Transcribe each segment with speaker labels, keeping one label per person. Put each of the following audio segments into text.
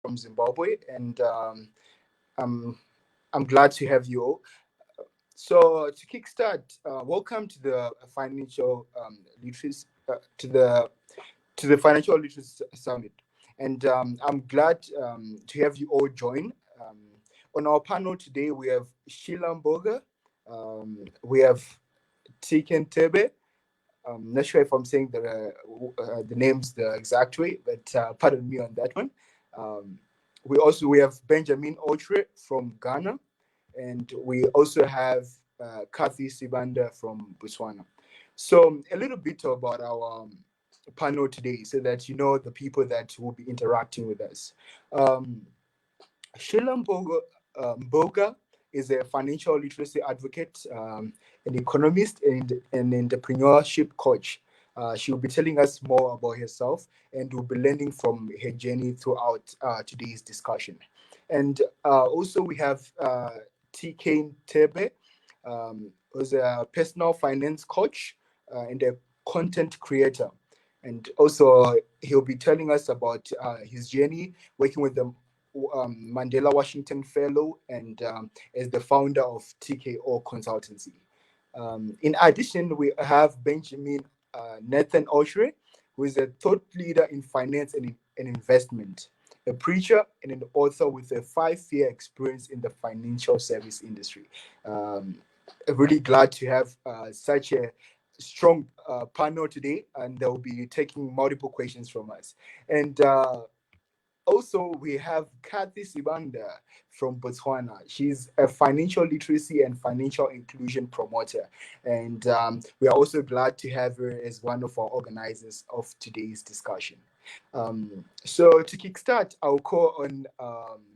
Speaker 1: from Zimbabwe, and I'm glad to have you all. So to kickstart, welcome to the financial literacy to the financial literacy summit, and I'm glad to have you all join. On our panel today, we have Sheila Mboga, we have Tkay Nthebe. I'm not sure if I'm saying the names the exact way, but pardon me on that one. Um, we have Benjamin Otchere from Ghana, and we also have Kathy Sibanda from Botswana. So a little bit about our panel today, so that you know the people that will be interacting with us. Um, Sheila Mboga is a financial literacy advocate, an economist, and an entrepreneurship coach. She will be telling us more about herself, and we'll be learning from her journey throughout today's discussion. And also, we have TK Nthebe, who's a personal finance coach and a content creator. And also, he'll be telling us about his journey working with the Mandela Washington Fellow, and as the founder of TKO Consultancy. In addition, we have Benjamin Nathan Otchere, who is a thought leader in finance and investment, a preacher and an author with a 5-year experience in the financial service industry. Um, really glad to have such a strong panel today, and they'll be taking multiple questions from us. And also, we have Kathy Sibanda from Botswana. She's a financial literacy and financial inclusion promoter. And we are also glad to have her as one of our organizers of today's discussion. So, to kickstart, I'll call on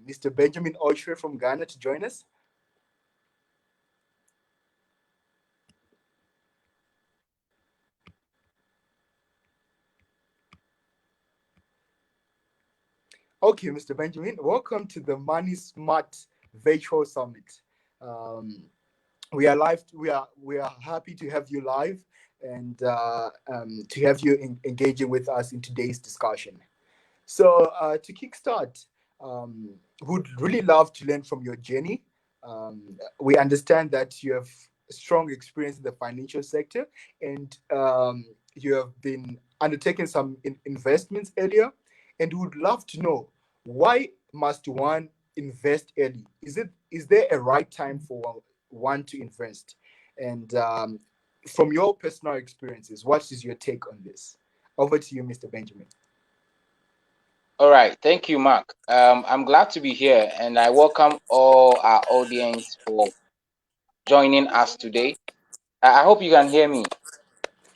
Speaker 1: Mr. Benjamin Otchere from Ghana to join us. Okay, Mr. Benjamin, welcome to the MONEYSMART Virtual Summit. Um, we are live. We are happy to have you live, and to have you engaging with us in today's discussion. So to kickstart, would really love to learn from your journey. We understand that you have strong experience in the financial sector, and you have been undertaking some investments earlier, and would love to know, why must one invest early? Is there a right time for one to invest? And from your personal experiences, what is your take on this? Over to you, Mr. Benjamin.
Speaker 2: All right, thank you, Mark. I'm glad to be here, and I welcome all our audience for joining us today. I hope you can hear me.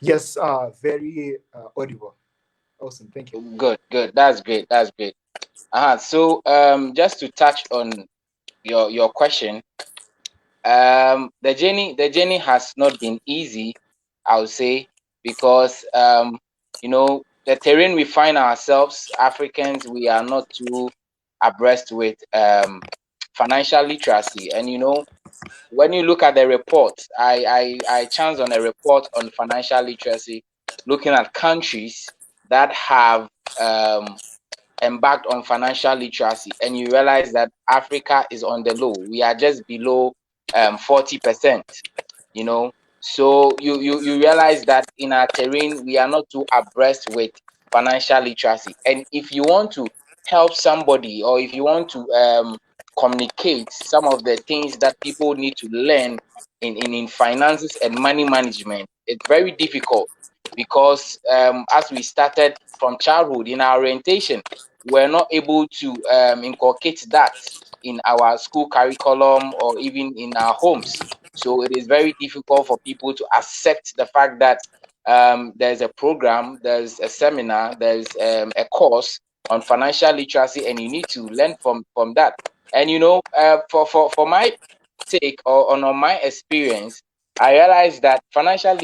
Speaker 1: Yes, very audible. Awesome, thank you.
Speaker 2: Good, good. That's great. That's great. So just to touch on your question, the journey has not been easy, I would say, because the terrain we find ourselves, Africans, we are not too abreast with financial literacy. And when you look at the report, I chanced on a report on financial literacy, looking at countries that have embarked on financial literacy, and you realize that Africa is on the low. We are just below 40%. So you realize that in our terrain we are not too abreast with financial literacy. And if you want to help somebody, or if you want to communicate some of the things that people need to learn in finances and money management, it's very difficult, because as we started from childhood in our orientation, we're not able to inculcate that in our school curriculum or even in our homes. So it is very difficult for people to accept the fact that there's a program, there's a seminar, there's a course on financial literacy, and you need to learn from that. And for my take, or on my experience, I realized that financial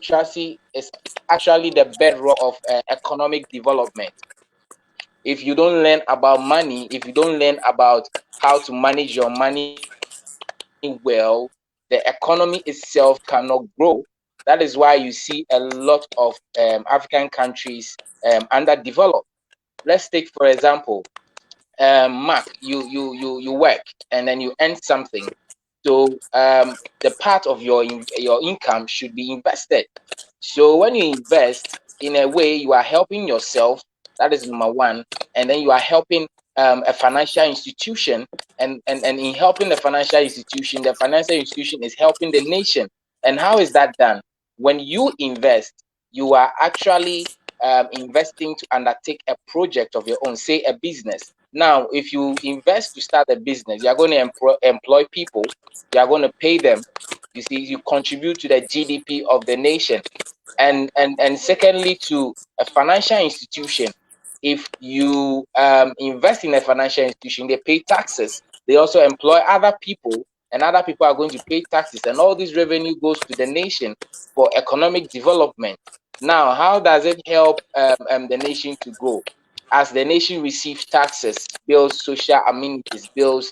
Speaker 2: literacy is actually the bedrock of economic development. If you don't learn about money, if you don't learn about how to manage your money well, the economy itself cannot grow. That is why you see a lot of African countries underdeveloped. let's take for example, Mark, you work and then you earn something. So the part of your income should be invested. So when you invest, in a way, you are helping yourself. That is number one, and then you are helping a financial institution, and in helping the financial institution is helping the nation. And how is that done? When you invest, you are actually investing to undertake a project of your own, say a business. Now, if you invest to start a business, you are going to employ people, you are going to pay them. You see, you contribute to the GDP of the nation. And secondly, to a financial institution, if you invest in a financial institution, they pay taxes. They also employ other people, and other people are going to pay taxes, and all this revenue goes to the nation for economic development. Now, how does it help the nation to grow? As the nation receives taxes, builds social amenities, builds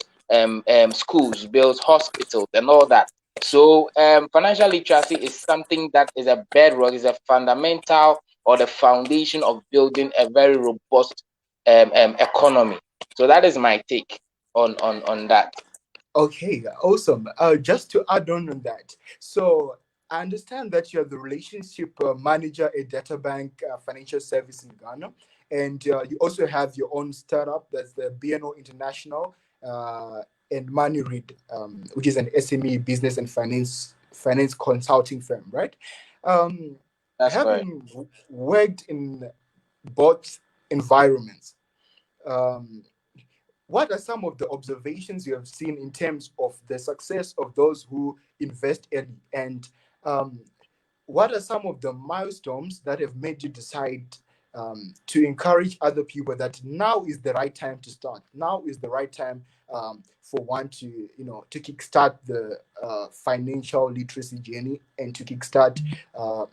Speaker 2: schools, builds hospitals, and all that. So financial literacy is something that is a bedrock, is a fundamental or the foundation of building a very robust economy. So that is my take on that.
Speaker 1: Okay, awesome. Just to add on that, so I understand that you're the relationship manager at Data Bank Financial Service in Ghana, and you also have your own startup that's the BNO International and Money Read, which is an SME business and finance consulting firm, right? Um,
Speaker 2: That's correct.
Speaker 1: Having worked in both environments, um, what are some of the observations you have seen in terms of the success of those who invest early? And um, what are some of the milestones that have made you decide to encourage other people that now is the right time to start? Now is the right time for one to, to kickstart the financial literacy journey and to kickstart uh,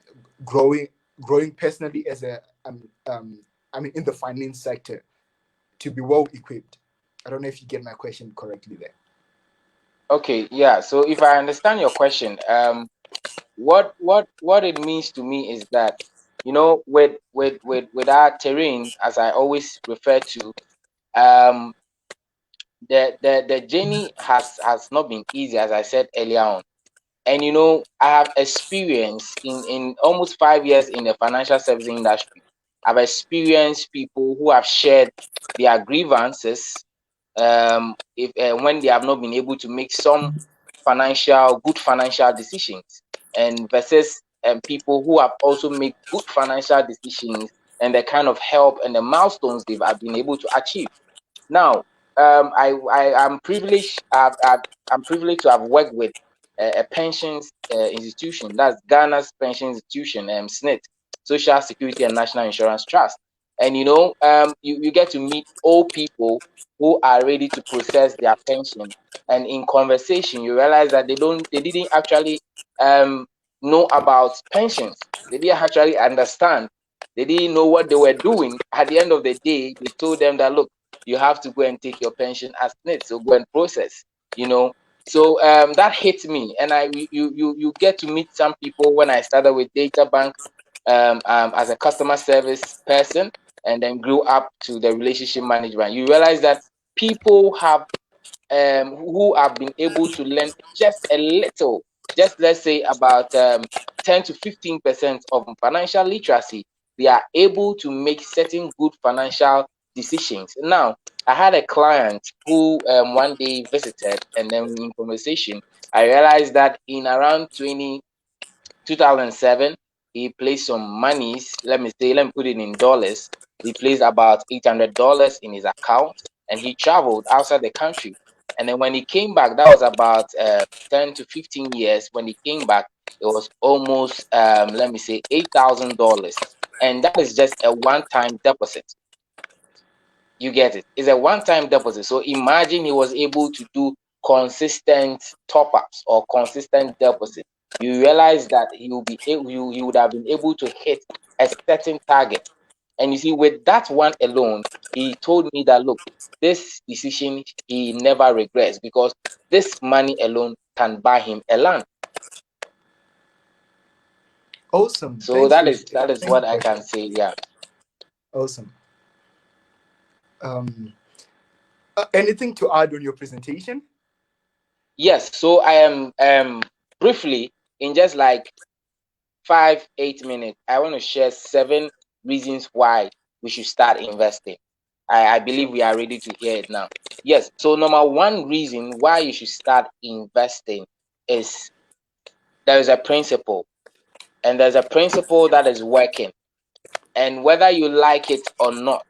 Speaker 1: growing, growing personally as in the finance sector, to be well equipped. I don't know if you get my question correctly there.
Speaker 2: Okay, yeah. So if I understand your question, what it means to me is that, with our terrain, as I always refer to, um the journey has not been easy, as I said earlier on. And I have experience in almost 5 years in the financial service industry. I've experienced people who have shared their grievances, if when they have not been able to make some good financial decisions, and versus people who have also made good financial decisions, and the kind of help and the milestones they've have been able to achieve. Now, I am privileged. I'm privileged to have worked with a pensions institution. That's Ghana's pension institution, SNIT, Social Security and National Insurance Trust. And you get to meet old people who are ready to process their pension. And in conversation, you realize that they didn't actually know about pensions. They didn't actually understand. They didn't know what they were doing. At the end of the day, they told them that, look, you have to go and take your pension as NIT, so go and process. So that hit me, and you get to meet some people. When I started with Data Bank as a customer service person, and then grew up to the relationship management, you realize that people who have been able to learn just a little, just let's say about 10 to 15% of financial literacy, they are able to make certain good financial decisions. Now, I had a client who one day visited, and then in conversation, I realized that in around 2007, he placed some monies. Let me put it in dollars. He placed about $800 in his account, and he traveled outside the country. And then when he came back, that was about 10 to 15 years. When he came back, it was almost $8,000, and that is just a one-time deposit. You get it? It's a one-time deposit. So imagine he was able to do consistent top-ups or consistent deposit. You realize that he would have been able to hit a certain target. And you see, with that one alone, he told me that, look, this decision he never regrets, because this money alone can buy him a land.
Speaker 1: Awesome.
Speaker 2: So
Speaker 1: Thanks for
Speaker 2: that is
Speaker 1: thank
Speaker 2: what
Speaker 1: you
Speaker 2: I
Speaker 1: for
Speaker 2: can
Speaker 1: sharing.
Speaker 2: say. Yeah.
Speaker 1: Awesome. Um, Anything to add on your presentation?
Speaker 2: Yes. So I am briefly, in just like 5-8 minutes, I want to share 7 reasons why we should start investing. I believe
Speaker 1: Sure.
Speaker 2: we are ready to hear it now. Yes. So number one reason why you should start investing is there is a principle, and there's a principle that is working. And whether you like it or not,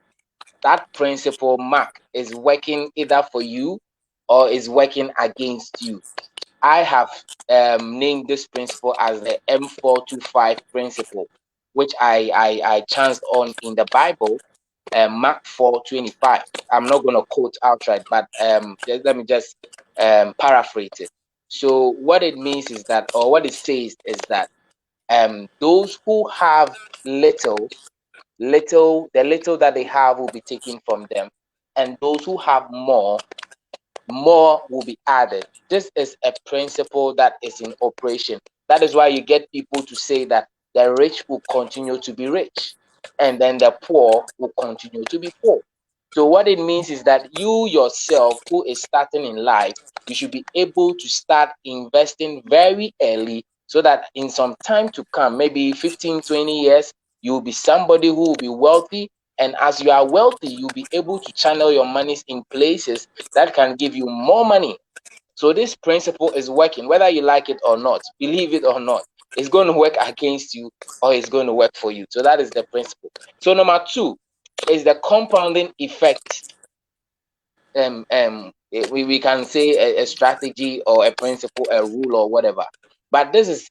Speaker 2: that principle, Mark, is working either for you or is working against you. I have named this principle as the M425 principle, which I chanced on in the Bible, Mark 4:25. I'm not going to quote outright, but let me just paraphrase it. So what it means is that, or what it says is that, those who have little, the little that they have will be taken from them, and those who have more will be added. This is a principle that is in operation. That is why you get people to say that the rich will continue to be rich, and then the poor will continue to be poor. So what it means is that you yourself, who is starting in life, you should be able to start investing very early, so that in some time to come, maybe 15, 20 years, you will be somebody who will be wealthy. And as you are wealthy, you'll be able to channel your monies in places that can give you more money. So this principle is working, whether you like it or not, believe it or not. It's going to work against you, or it's going to work for you. So that is the principle. So number 2 is the compounding effect. We can say a strategy or a principle, a rule or whatever. But this is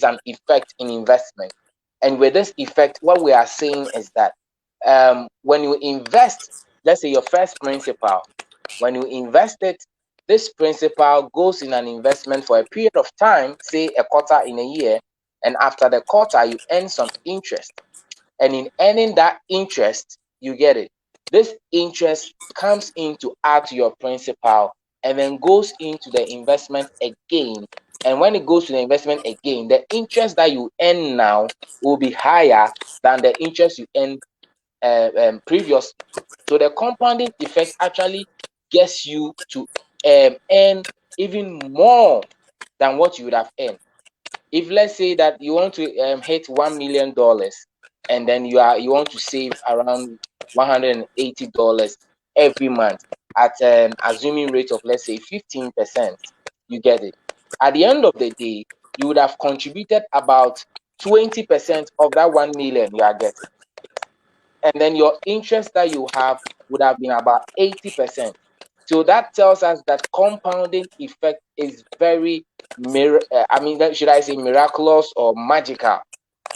Speaker 2: an effect in investment. And with this effect, what we are saying is that, when you invest, let's say your first principal, when you invest it, this principal goes in an investment for a period of time, say a quarter in a year, and after the quarter, you earn some interest. And in earning that interest, you get it. This interest comes in to add to your principal, and then goes into the investment again. And when it goes to the investment again, the interest that you earn now will be higher than the interest you earned previously. So the compounding effect actually gets you to earn even more than what you would have earned. If let's say that you want to hit $1 million, and then you want to save around $180 every month at an assuming rate of, let's say, 15%, you get it. At the end of the day, you would have contributed about 20% of that 1 million you are getting, and then your interest that you have would have been about 80%. So that tells us that compounding effect is very, should I say miraculous or magical?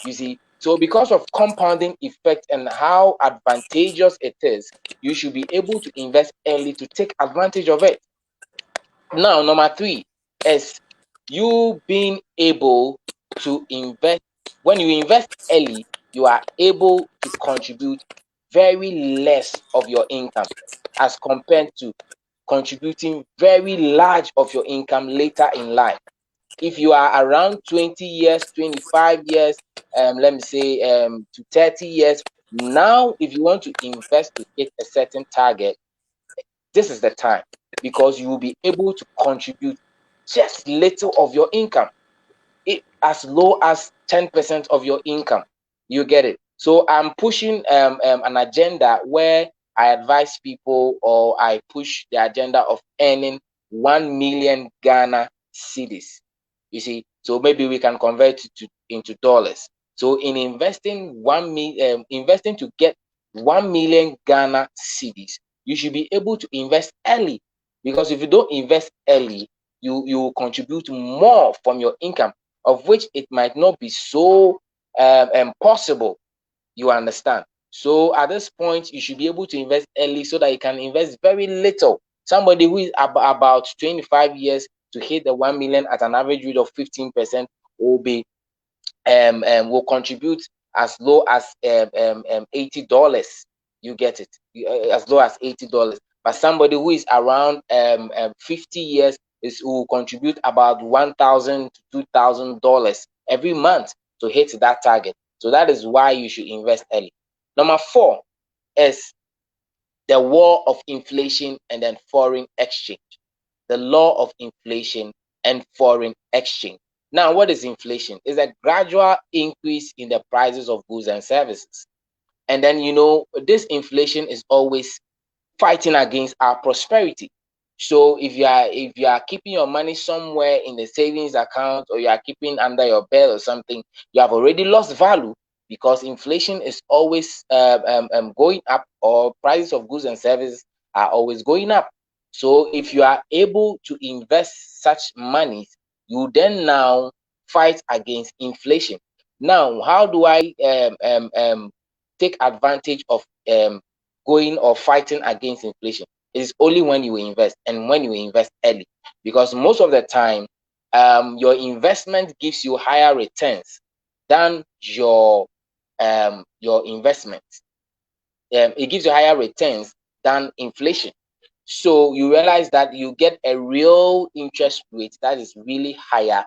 Speaker 2: You see, so because of compounding effect and how advantageous it is, you should be able to invest early to take advantage of it. Now, number 3 is you being able to invest. When you invest early, you are able to contribute very less of your income as compared to contributing very large of your income later in life. If you are around 20 years, 25 years, let me say to 30 years, now if you want to invest to hit a certain target, this is the time, because you will be able to contribute just little of your income, as low as 10% of your income. You get it? So I'm pushing an agenda where I advise people, or I push the agenda of earning 1 million Ghana cedis. You see, so maybe we can convert it into dollars. So in investing investing to get 1 million Ghana cedis, you should be able to invest early, because if you don't invest early, you will contribute more from your income, of which it might not be so possible. You understand? So at this point, you should be able to invest early so that you can invest very little. Somebody who is about 25 years to hit the 1 million at an average rate of 15% will be will contribute as low as $80. You get it? As low as $80. But somebody who is around 50 years will contribute about $1,000 to $2,000 every month to hit that target. So that is why you should invest early. Number 4 is the war of inflation and then foreign exchange. The law of inflation and foreign exchange. Now, what is inflation? It's a gradual increase in the prices of goods and services. And then, this inflation is always fighting against our prosperity. So if you are keeping your money somewhere in the savings account, or you are keeping under your bed or something, you have already lost value, because inflation is always going up, or prices of goods and services are always going up. So if you are able to invest such money, you then now fight against inflation. Now, how do I take advantage of going or fighting against inflation? It is only when you invest, and when you invest early, because most of the time your investment gives you higher returns than your investment. It gives you higher returns than inflation. So you realize that you get a real interest rate that is really higher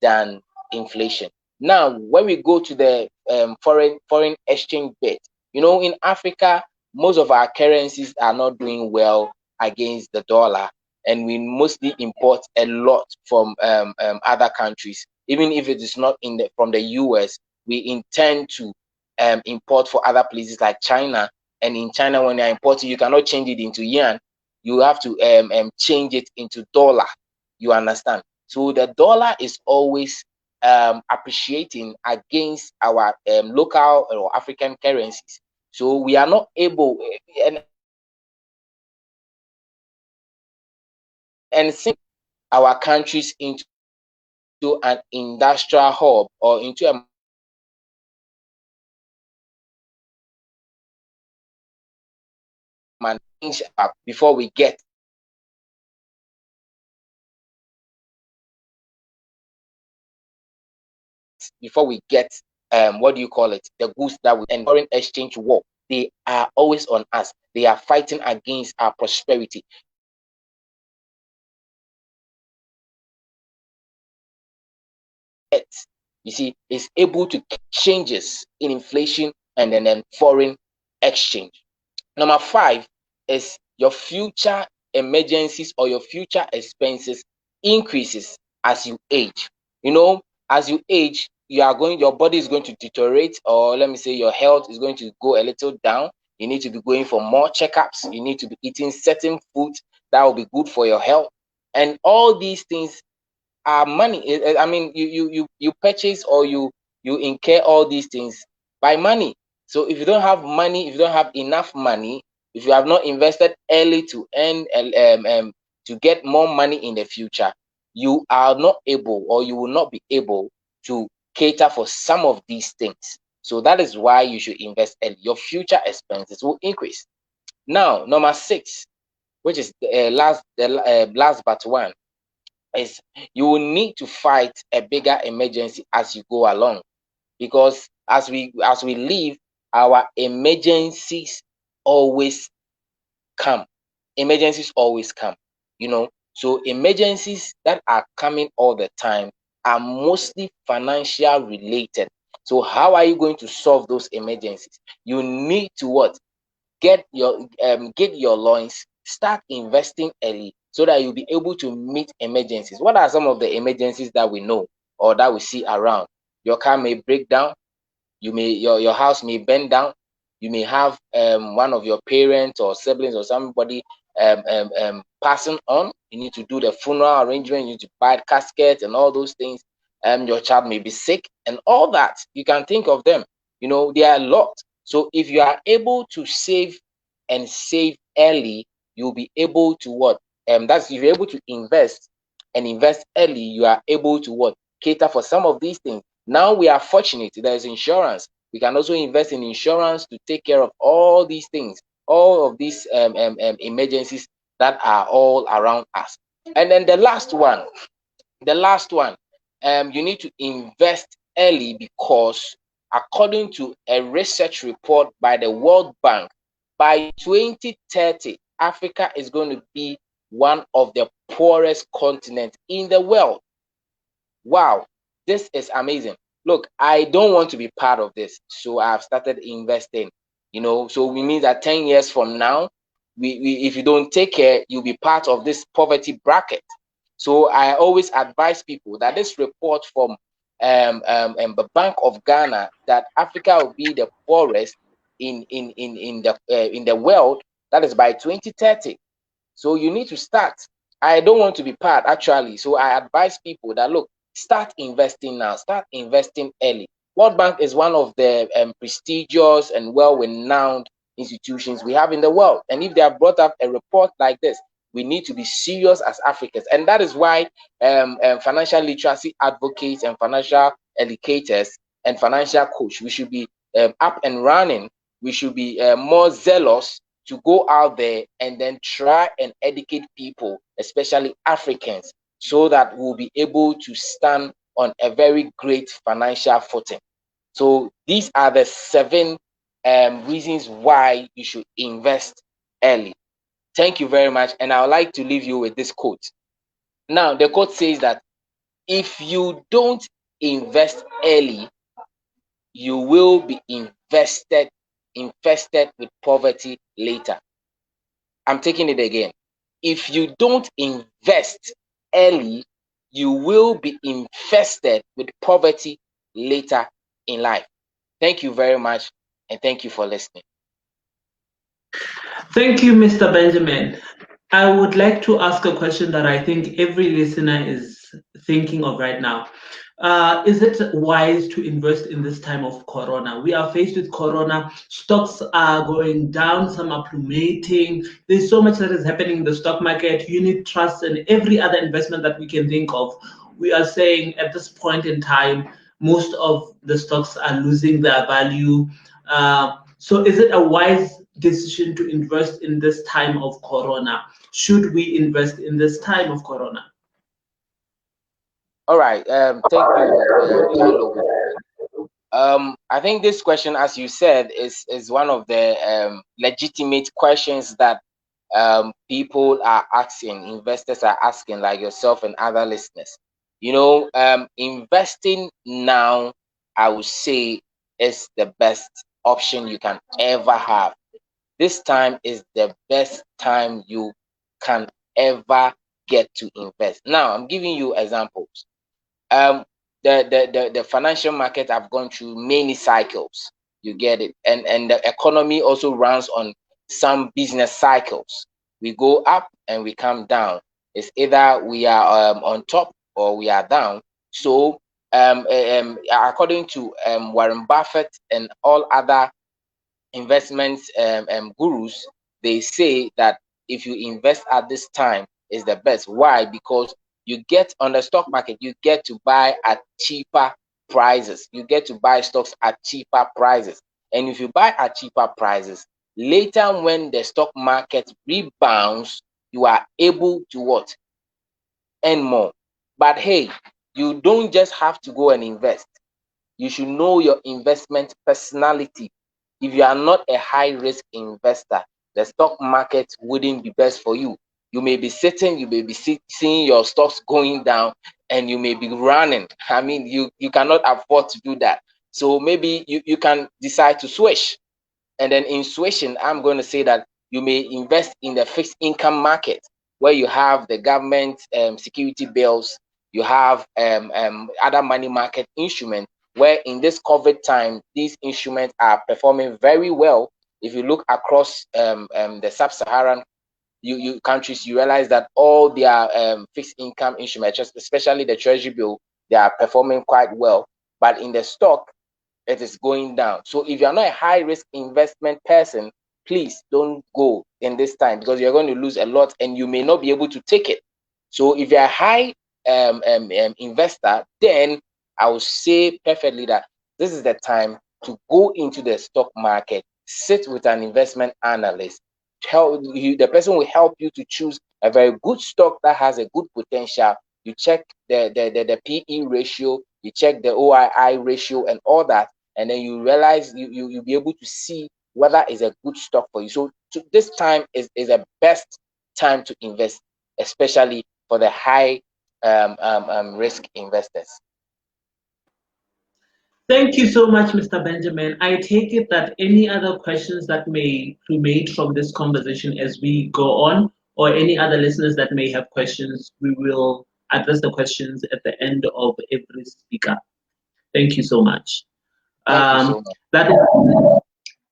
Speaker 2: than inflation. Now, when we go to the foreign exchange bit, in Africa, most of our currencies are not doing well against the dollar, and we mostly import a lot from other countries. Even if it is not from the US, we intend to import for other places like China. And in China, when you're importing, you cannot change it into yuan. You have to change it into dollar. You understand? So the dollar is always appreciating against our local or African currencies. So we are not able, and sink our countries into an industrial hub, or into a before we get what do you call it, the goods that we, and foreign exchange war, they are always on us. They are fighting against our prosperity. You see, is able to changes in inflation and then foreign exchange. Number 5 is your future emergencies or your future expenses increases as you age. As you age, your body is going to deteriorate, or let me say your health is going to go a little down. You need to be going for more checkups. You need to be eating certain foods that will be good for your health. And all these things money. I mean, you purchase, or you incur all these things by money. So if you don't have money, if you don't have enough money, if you have not invested early to earn to get more money in the future, you are not able, or you will not be able to cater for some of these things. So that is why you should invest early. Your future expenses will increase. Now, number 6, which is last but one, is you will need to fight a bigger emergency as you go along, because as we live, our emergencies always come. So emergencies that are coming all the time are mostly financial related. So how are you going to solve those emergencies? You need to what? Get your loins, start investing early, so that you'll be able to meet emergencies. What are some of the emergencies that we know or that we see around? Your car may break down, your house may burn down, you may have one of your parents or siblings or somebody passing on. You need to do the funeral arrangement, you need to buy casket and all those things. Your child may be sick and all that. You can think of them. There are a lot. So if you are able to save early, you'll be able to what? If you're able to invest early, you are able to what? Cater for some of these things. Now we are fortunate. There is insurance. We can also invest in insurance to take care of all these things, all of these emergencies that are all around us. And then the last one, you need to invest early, because according to a research report by the World Bank, by 2030, Africa is going to be one of the poorest continents in the world. Wow, this is amazing. Look, I don't want to be part of this, so I've started investing. So we mean that 10 years from now, if you don't take care, you'll be part of this poverty bracket. So I always advise people that this report from the Bank of Ghana, that Africa will be the poorest in the world, that is by 2030. So you need to start. I don't want to be part, actually. So I advise people that, look, start investing now. Start investing early. World Bank is one of the prestigious and well-renowned institutions we have in the world. And if they have brought up a report like this, we need to be serious as Africans. And that is why financial literacy advocates and financial educators and financial coach, we should be up and running. We should be more zealous to go out there and then try and educate people, especially Africans, so that we'll be able to stand on a very great financial footing. So these are the 7 reasons why you should invest early. Thank you very much. And I would like to leave you with this quote. Now, the quote says that if you don't invest early, you will be infested with poverty later. I'm taking it again. If you don't invest early, you will be infested with poverty later in life. Thank you very much, and thank you for listening.
Speaker 3: Thank you, Mr. Benjamin. I would like to ask a question that I think every listener is thinking of right now. Is it wise to invest in this time of Corona? We are faced with Corona. Stocks are going down, some are plummeting. There's so much that is happening in the stock market, unit trusts, and every other investment that we can think of. We are saying at this point in time, most of the stocks are losing their value. So is it a wise decision to invest in this time of Corona? Should we invest in this time of Corona?
Speaker 2: All right. Thank you, I think this question, as you said, is one of the legitimate questions that people are asking, investors are asking, like yourself and other listeners. You know, investing now, I would say, is the best option you can ever have. This time is the best time you can ever get to invest. Now, I'm giving you examples. The financial market have gone through many cycles. You get it, and the economy also runs on some business cycles. We go up and we come down. It's either we are on top or we are down. So according to Warren Buffett and all other investment gurus, they say that if you invest at this time is the best. Why? Because you get on the stock market, you get to buy at cheaper prices. You get to buy stocks at cheaper prices. And if you buy at cheaper prices, later when the stock market rebounds, you are able to what? Earn more. But hey, you don't just have to go and invest. You should know your investment personality. If you are not a high risk investor, the stock market wouldn't be best for you. You may be sitting, you may be seeing your stocks going down, and you may be running. I mean, you cannot afford to do that. So maybe you can decide to switch. And then in switching, I'm going to say that you may invest in the fixed income market, where you have the government security bills, you have other money market instruments, where in this COVID time, these instruments are performing very well. If you look across the sub-Saharan countries, you realize that all their fixed income instruments, especially the treasury bill, they are performing quite well. But in the stock, it is going down. So if you're not a high risk investment person, please don't go in this time, because you're going to lose a lot and you may not be able to take it. So if you're a high investor, then I would say perfectly that this is the time to go into the stock market, sit with an investment analyst. The person will help you to choose a very good stock that has a good potential. You check the PE ratio, you check the OII ratio and all that, and then you realize you'll be able to see whether it's a good stock for you. So this time is a best time to invest, especially for the high risk investors.
Speaker 3: Thank you so much, Mr. Benjamin. I take it that any other questions that may be made from this conversation as we go on, or any other listeners that may have questions, we will address the questions at the end of every speaker. Thank you so much.
Speaker 2: Thank you so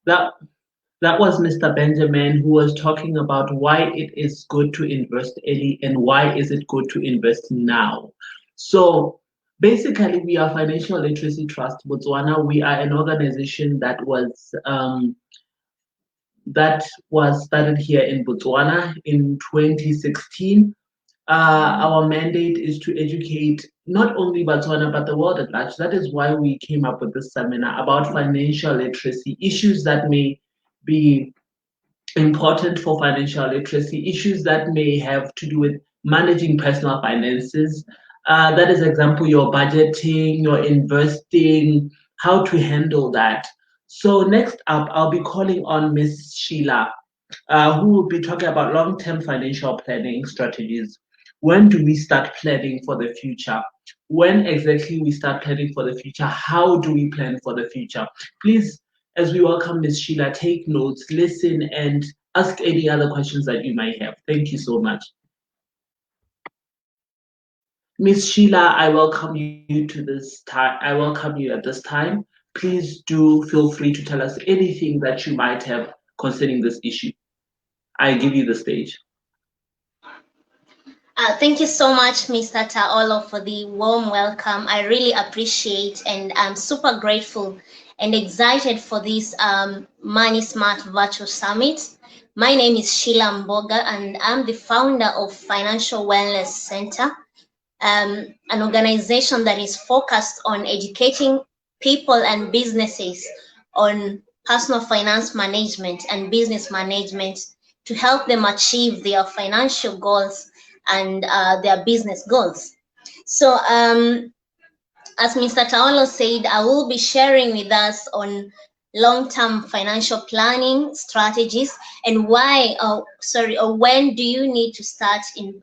Speaker 2: much.
Speaker 3: That was Mr. Benjamin, who was talking about why it is good to invest early and why is it good to invest now. So basically, we are Financial Literacy Trust Botswana. We are an organization that was started here in Botswana in 2016. Our mandate is to educate not only Botswana but the world at large. That is why we came up with this seminar about financial literacy, issues that may be important for financial literacy, issues that may have to do with managing personal finances. That is, example, your budgeting, your investing, how to handle that. So next up, I'll be calling on Ms. Sheila, who will be talking about long-term financial planning strategies. When do we start planning for the future? When exactly we start planning for the future? How do we plan for the future? Please, as we welcome Ms. Sheila, take notes, listen, and ask any other questions that you might have. Thank you so much. Ms. Sheila, I welcome you to this time. I welcome you at this time. Please do feel free to tell us anything that you might have concerning this issue. I give you the stage.
Speaker 4: Thank you so much, Mr. Taolo, for the warm welcome. I really appreciate, and I'm super grateful and excited for this MONEYSMART Virtual Summit. My name is Sheila Mboga, and I'm the founder of Financial Wellness Center, an organization that is focused on educating people and businesses on personal finance management and business management to help them achieve their financial goals and their business goals. So as Mr. Taolo said, I will be sharing with us on long-term financial planning strategies and why, or when do you need to start in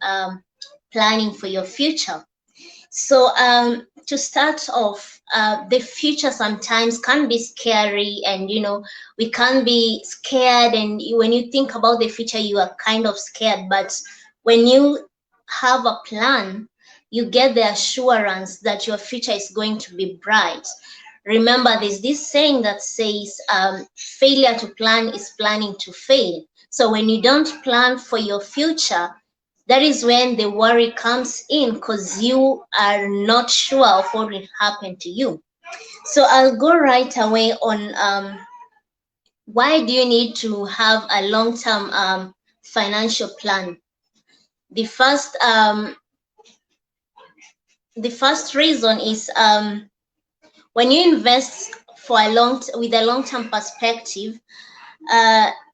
Speaker 4: planning for your future. So to start off, the future sometimes can be scary, and we can be scared, and when you think about the future you are kind of scared, but when you have a plan, you get the assurance that your future is going to be bright. Remember, there's this saying that says failure to plan is planning to fail. So when you don't plan for your future, that is when the worry comes in, because you are not sure of what will happen to you. So I'll go right away on why do you need to have a long-term financial plan. The first reason is when you invest with a long-term perspective,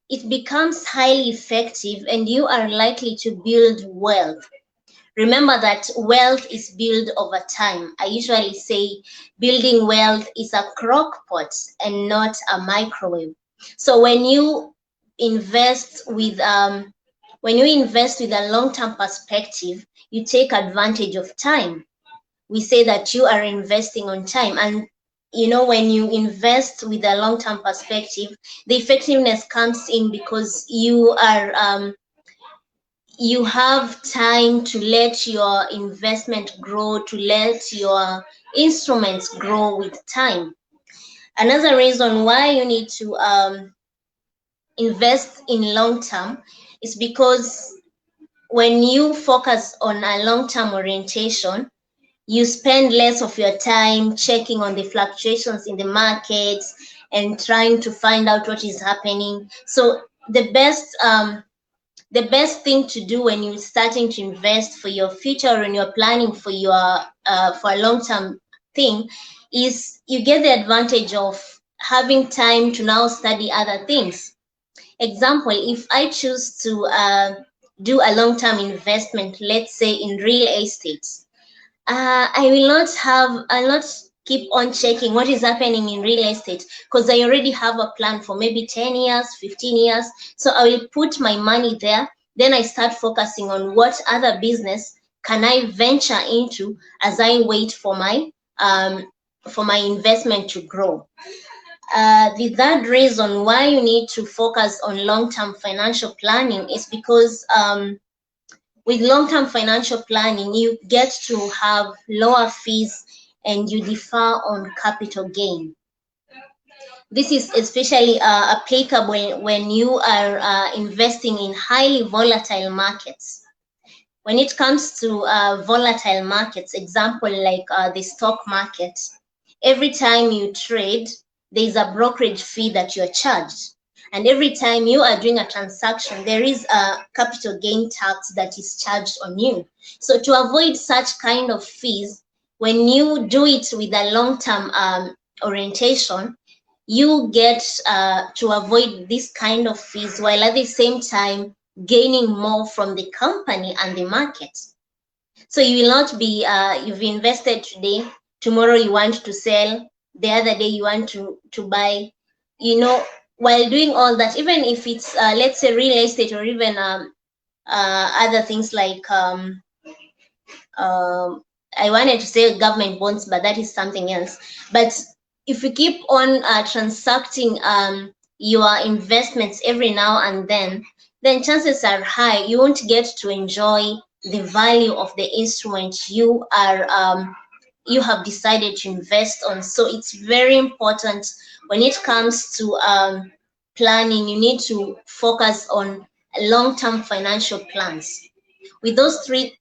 Speaker 4: it becomes highly effective and you are likely to build wealth. Remember that wealth is built over time. I usually say building wealth is a crock pot and not a microwave. So when you invest with a long-term perspective, you take advantage of time. We say that you are investing on time, and when you invest with a long-term perspective, the effectiveness comes in because you have time to let your investment grow, to let your instruments grow with time. Another reason why you need to invest in long-term is because when you focus on a long-term orientation, you spend less of your time checking on the fluctuations in the markets and trying to find out what is happening. So the best thing to do when you're starting to invest for your future or when you're planning for a long-term thing is you get the advantage of having time to now study other things. Example, if I choose to do a long-term investment, let's say in real estate, I'll not keep on checking what is happening in real estate because I already have a plan for maybe 10 years, 15 years. So I will put my money there. Then I start focusing on what other business can I venture into as I wait for my for my investment to grow. The third reason why you need to focus on long-term financial planning is because with long-term financial planning, you get to have lower fees and you defer on capital gain. This is especially applicable when you are investing in highly volatile markets. When it comes to volatile markets, example like the stock market, every time you trade, there is a brokerage fee that you're charged. And every time you are doing a transaction, there is a capital gain tax that is charged on you. So to avoid such kind of fees, when you do it with a long-term orientation, you get to avoid this kind of fees while at the same time gaining more from the company and the market. So you will not be, you've invested today, tomorrow you want to sell, the other day you want to buy, you know, while doing all that, even if it's, let's say real estate or even other things like, I wanted to say government bonds, but that is something else. But if you keep on transacting your investments every now and then chances are high you won't get to enjoy the value of the instrument you are you have decided to invest on. So it's very important when it comes to planning, you need to focus on long-term financial plans. With those three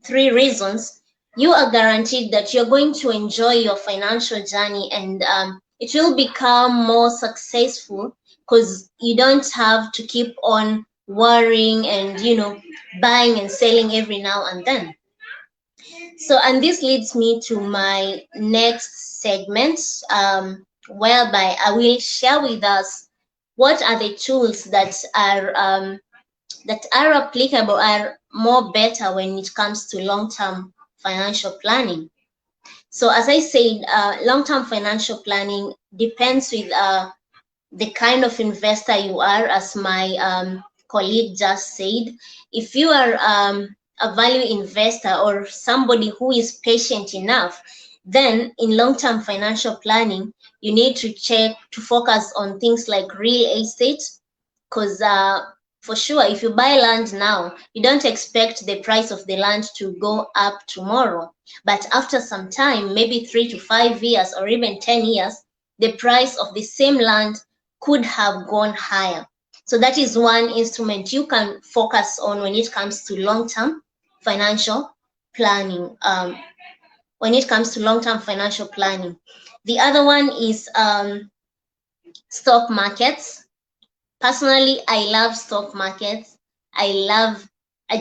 Speaker 4: reasons, you are guaranteed that you're going to enjoy your financial journey, and it will become more successful because you don't have to keep on worrying and, you know, buying and selling every now and then. So, and this leads me to my next segment, whereby I will share with us what are the tools that are applicable, are more better when it comes to long-term financial planning. So as I said, long-term financial planning depends with the kind of investor you are, as my colleague just said. If you are a value investor or somebody who is patient enough, then in long-term financial planning, you need to focus on things like real estate, because for sure, if you buy land now, you don't expect the price of the land to go up tomorrow. But after some time, maybe 3 to 5 years or even 10 years, the price of the same land could have gone higher. So that is one instrument you can focus on when it comes to long-term financial planning. When it comes to long-term financial planning, the other one is stock markets. Personally, I love stock markets. I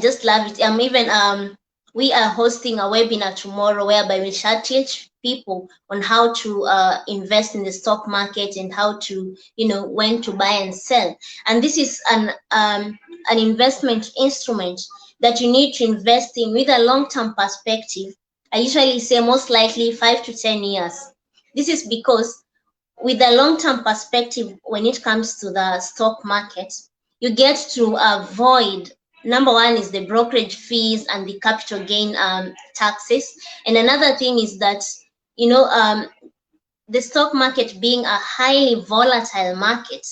Speaker 4: just love it. Even we are hosting a webinar tomorrow whereby we shall teach people on how to invest in the stock market and how to, you know, when to buy and sell. And this is an investment instrument that you need to invest in with a long-term perspective. I usually say most likely 5 to 10 years. This is because with a long-term perspective, when it comes to the stock market, you get to avoid, number one is the brokerage fees and the capital gain taxes. And another thing is that, you know, the stock market being a highly volatile market,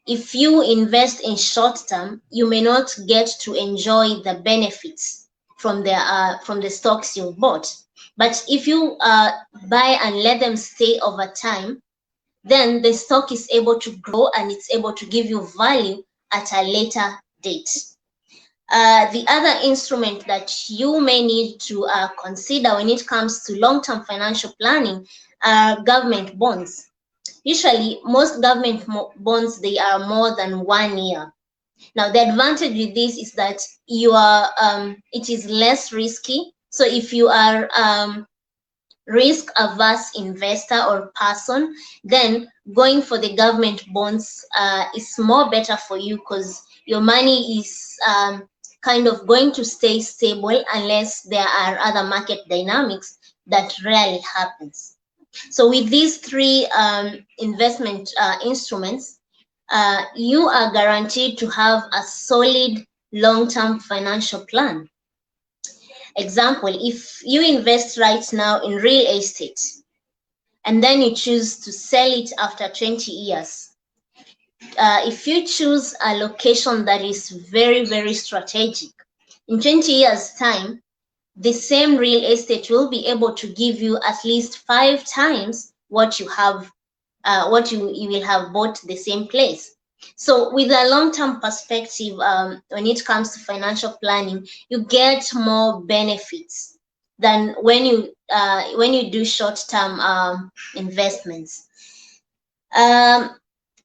Speaker 4: if you invest in short term, you may not get to enjoy the benefits from the stocks you bought. But if you buy and let them stay over time, then the stock is able to grow and it's able to give you value at a later date. The other instrument that you may need to consider when it comes to long-term financial planning are government bonds. Usually, most government bonds, they are more than 1 year. Now, the advantage with this is that you are, it is less risky. So if you are risk-averse investor or person, then going for the government bonds is more better for you, because your money is kind of going to stay stable unless there are other market dynamics that rarely happens. So with these three investment instruments, you are guaranteed to have a solid long-term financial plan. Example, if you invest right now in real estate, and then you choose to sell it after 20 years. If you choose a location that is very, very strategic, in 20 years' time, the same real estate will be able to give you at least 5 times what you have, what you will have bought the same place. So with a long-term perspective, when it comes to financial planning, you get more benefits than when you do short-term investments.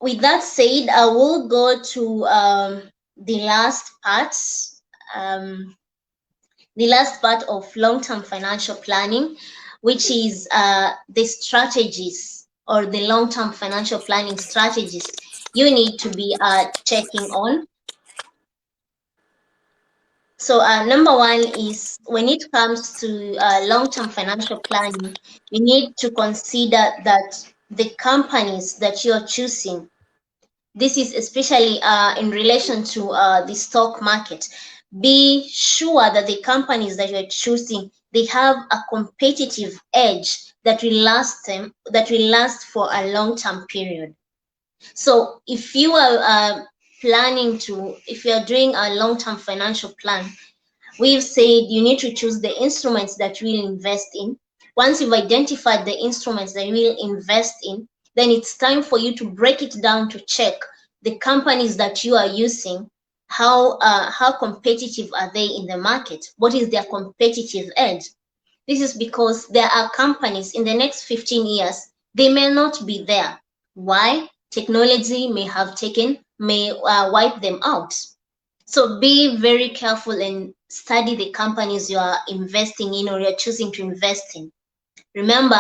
Speaker 4: With that said, I will go to the last part. The last part of long-term financial planning, which is the strategies or the long-term financial planning strategies you need to be checking on. So number one is, when it comes to long-term financial planning, you need to consider that the companies that you're choosing, this is especially in relation to the stock market, be sure that the companies that you're choosing, they have a competitive edge that will last for a long-term period. So if you are if you are doing a long-term financial plan, we've said you need to choose the instruments that you will invest in. Once you've identified the instruments that you will invest in, then it's time for you to break it down to check the companies that you are using. How competitive are they in the market? What is their competitive edge? This is because there are companies in the next 15 years, they may not be there. Why? Technology may wipe them out. So be very careful and study the companies you are investing in or you're choosing to invest in. Remember,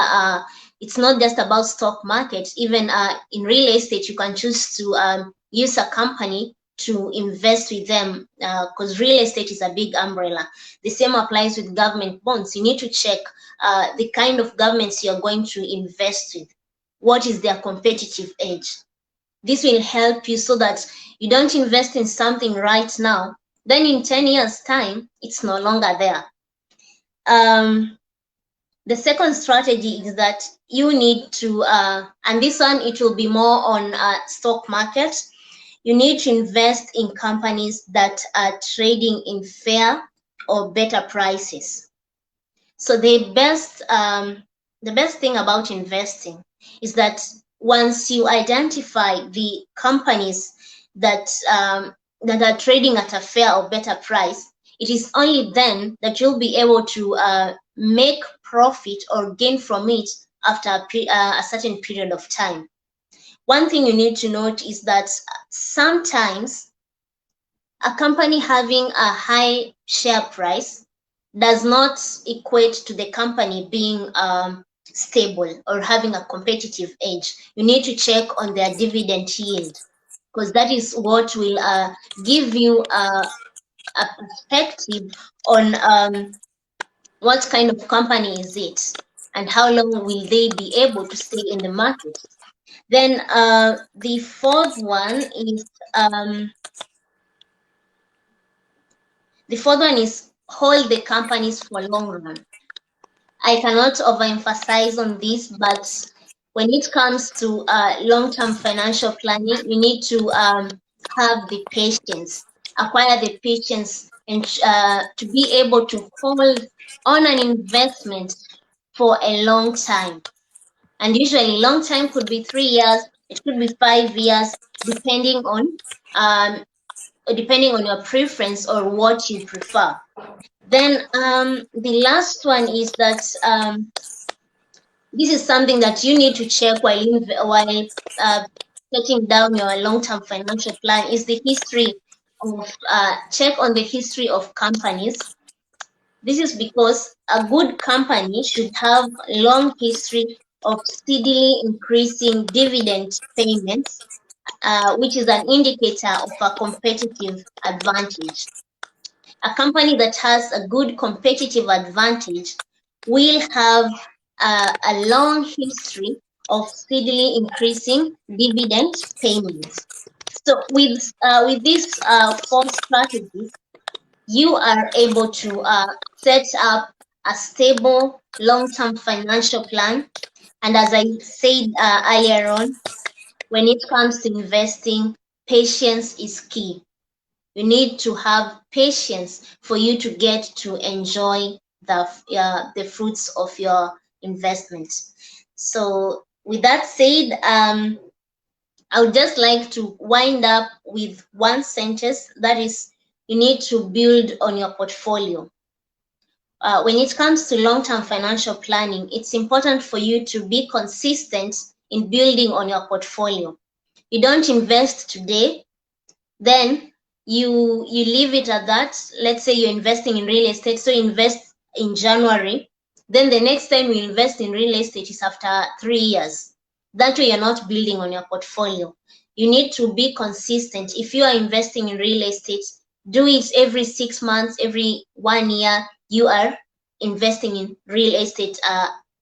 Speaker 4: it's not just about stock market. Even in real estate, you can choose to use a company to invest with them, because real estate is a big umbrella. The same applies with government bonds. You need to check the kind of governments you're going to invest with. What is their competitive edge? This will help you so that you don't invest in something right now, then in 10 years' time, it's no longer there. The second strategy is that you need to, and this one, it will be more on stock market. You need to invest in companies that are trading in fair or better prices. So the best thing about investing is that once you identify the companies that are trading at a fair or better price, it is only then that you'll be able to make profit or gain from it after a certain period of time. One thing you need to note is that sometimes a company having a high share price does not equate to the company being stable or having a competitive edge. You need to check on their dividend yield, because that is what will give you a perspective on what kind of company is it and how long will they be able to stay in the market. Then the fourth one is hold the companies for long run. I cannot overemphasize on this, but when it comes to long-term financial planning, you need to have the patience, acquire the patience, and to be able to hold on an investment for a long time. And usually long time could be 3 years, it could be 5 years, depending on your preference or what you prefer. Then the last one is that this is something that you need to check while setting down your long-term financial plan, is the history of check on the history of companies. This is because a good company should have a long history of steadily increasing dividend payments, which is an indicator of a competitive advantage. A company that has a good competitive advantage will have a long history of steadily increasing dividend payments. So with these 4 strategies, you are able to set up a stable long-term financial plan And as I said earlier on, when it comes to investing, patience is key. You need to have patience for you to get to enjoy the fruits of your investment. So with that said, I would just like to wind up with one sentence, that is, you need to build on your portfolio. When it comes to long-term financial planning, it's important for you to be consistent in building on your portfolio. You don't invest today, then you leave it at that. Let's say you're investing in real estate, so invest in January, then the next time you invest in real estate is after 3 years. That way you're not building on your portfolio. You need to be consistent. If you are investing in real estate, do it every 6 months, every 1 year. You are investing in real estate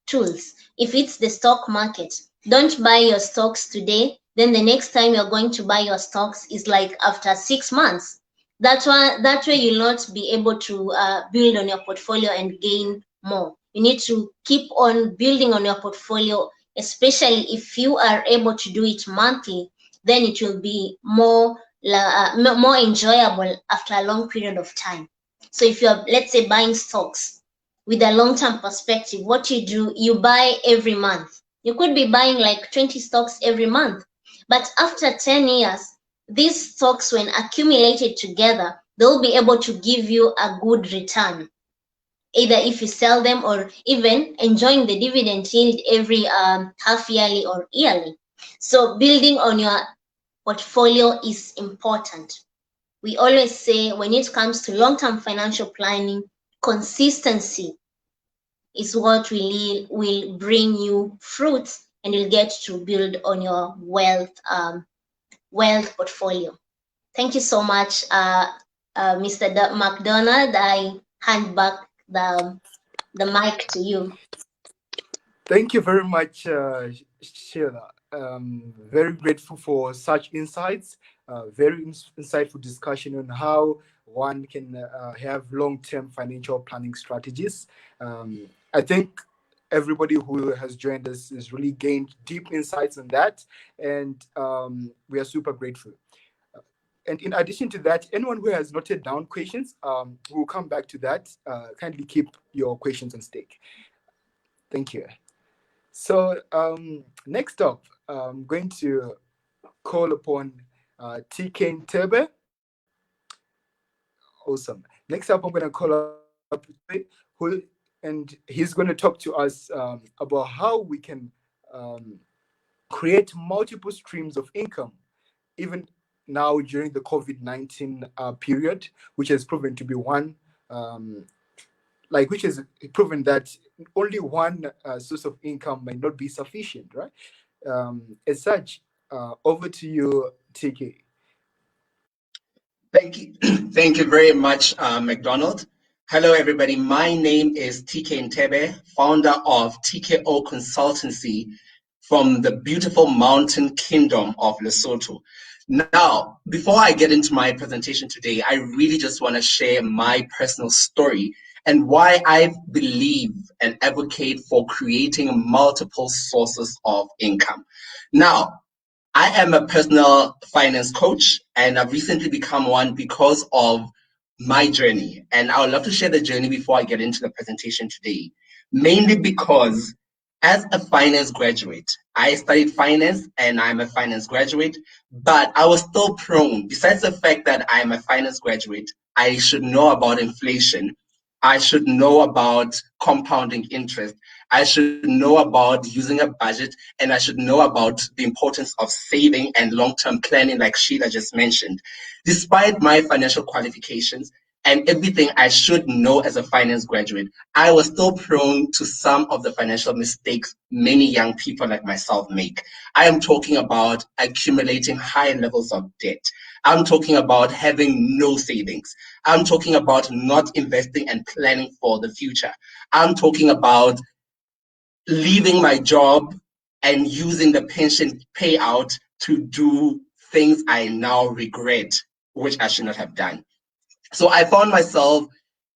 Speaker 4: tools. If it's the stock market, don't buy your stocks today, then the next time you're going to buy your stocks is like after 6 months. That way you'll not be able to build on your portfolio and gain more. You need to keep on building on your portfolio, especially if you are able to do it monthly, then it will be more enjoyable after a long period of time. So if you're, let's say, buying stocks with a long-term perspective, what you do, you buy every month. You could be buying like 20 stocks every month, but after 10 years, these stocks, when accumulated together, they'll be able to give you a good return, either if you sell them or even enjoying the dividend yield every half yearly or yearly. So building on your portfolio is important. We always say when it comes to long-term financial planning, consistency is what will bring you fruits, and you'll get to build on your wealth portfolio. Thank you so much, Mr. Macdonald. I hand back the mic to you.
Speaker 1: Thank you very much, Sheila. Very grateful for such insights. Very insightful discussion on how one can have long-term financial planning strategies. I think everybody who has joined us has really gained deep insights on that, and we are super grateful. And in addition to that, anyone who has noted down questions, we'll come back to that. Kindly keep your questions on stake. Thank you. So next up, I'm going to call upon Tkay Nthebe. Awesome. Next up, I'm going to call up who, and he's going to talk to us about how we can create multiple streams of income, even now during the COVID-19 period, which has proven to be one, which has proven that only one source of income may not be sufficient, right? As such, over to you, TK.
Speaker 5: Thank you. Thank you very much, Macdonald. Hello, everybody. My name is Tkay Nthebe, founder of TKO Consultancy from the beautiful mountain kingdom of Lesotho. Now, before I get into my presentation today, I really just want to share my personal story and why I believe and advocate for creating multiple sources of income. Now, I am a personal finance coach, and I've recently become one because of my journey. And I would love to share the journey before I get into the presentation today, mainly because as a finance graduate, I studied finance and I'm a finance graduate, but I was still prone, besides the fact that I'm a finance graduate, I should know about inflation. I should know about compounding interest. I should know about using a budget, and I should know about the importance of saving and long-term planning, like Sheila just mentioned. Despite my financial qualifications and everything I should know as a finance graduate, I was still prone to some of the financial mistakes many young people like myself make. I am talking about accumulating high levels of debt. I'm talking about having no savings. I'm talking about not investing and planning for the future. I'm talking about leaving my job and using the pension payout to do things I now regret, which I should not have done. So I found myself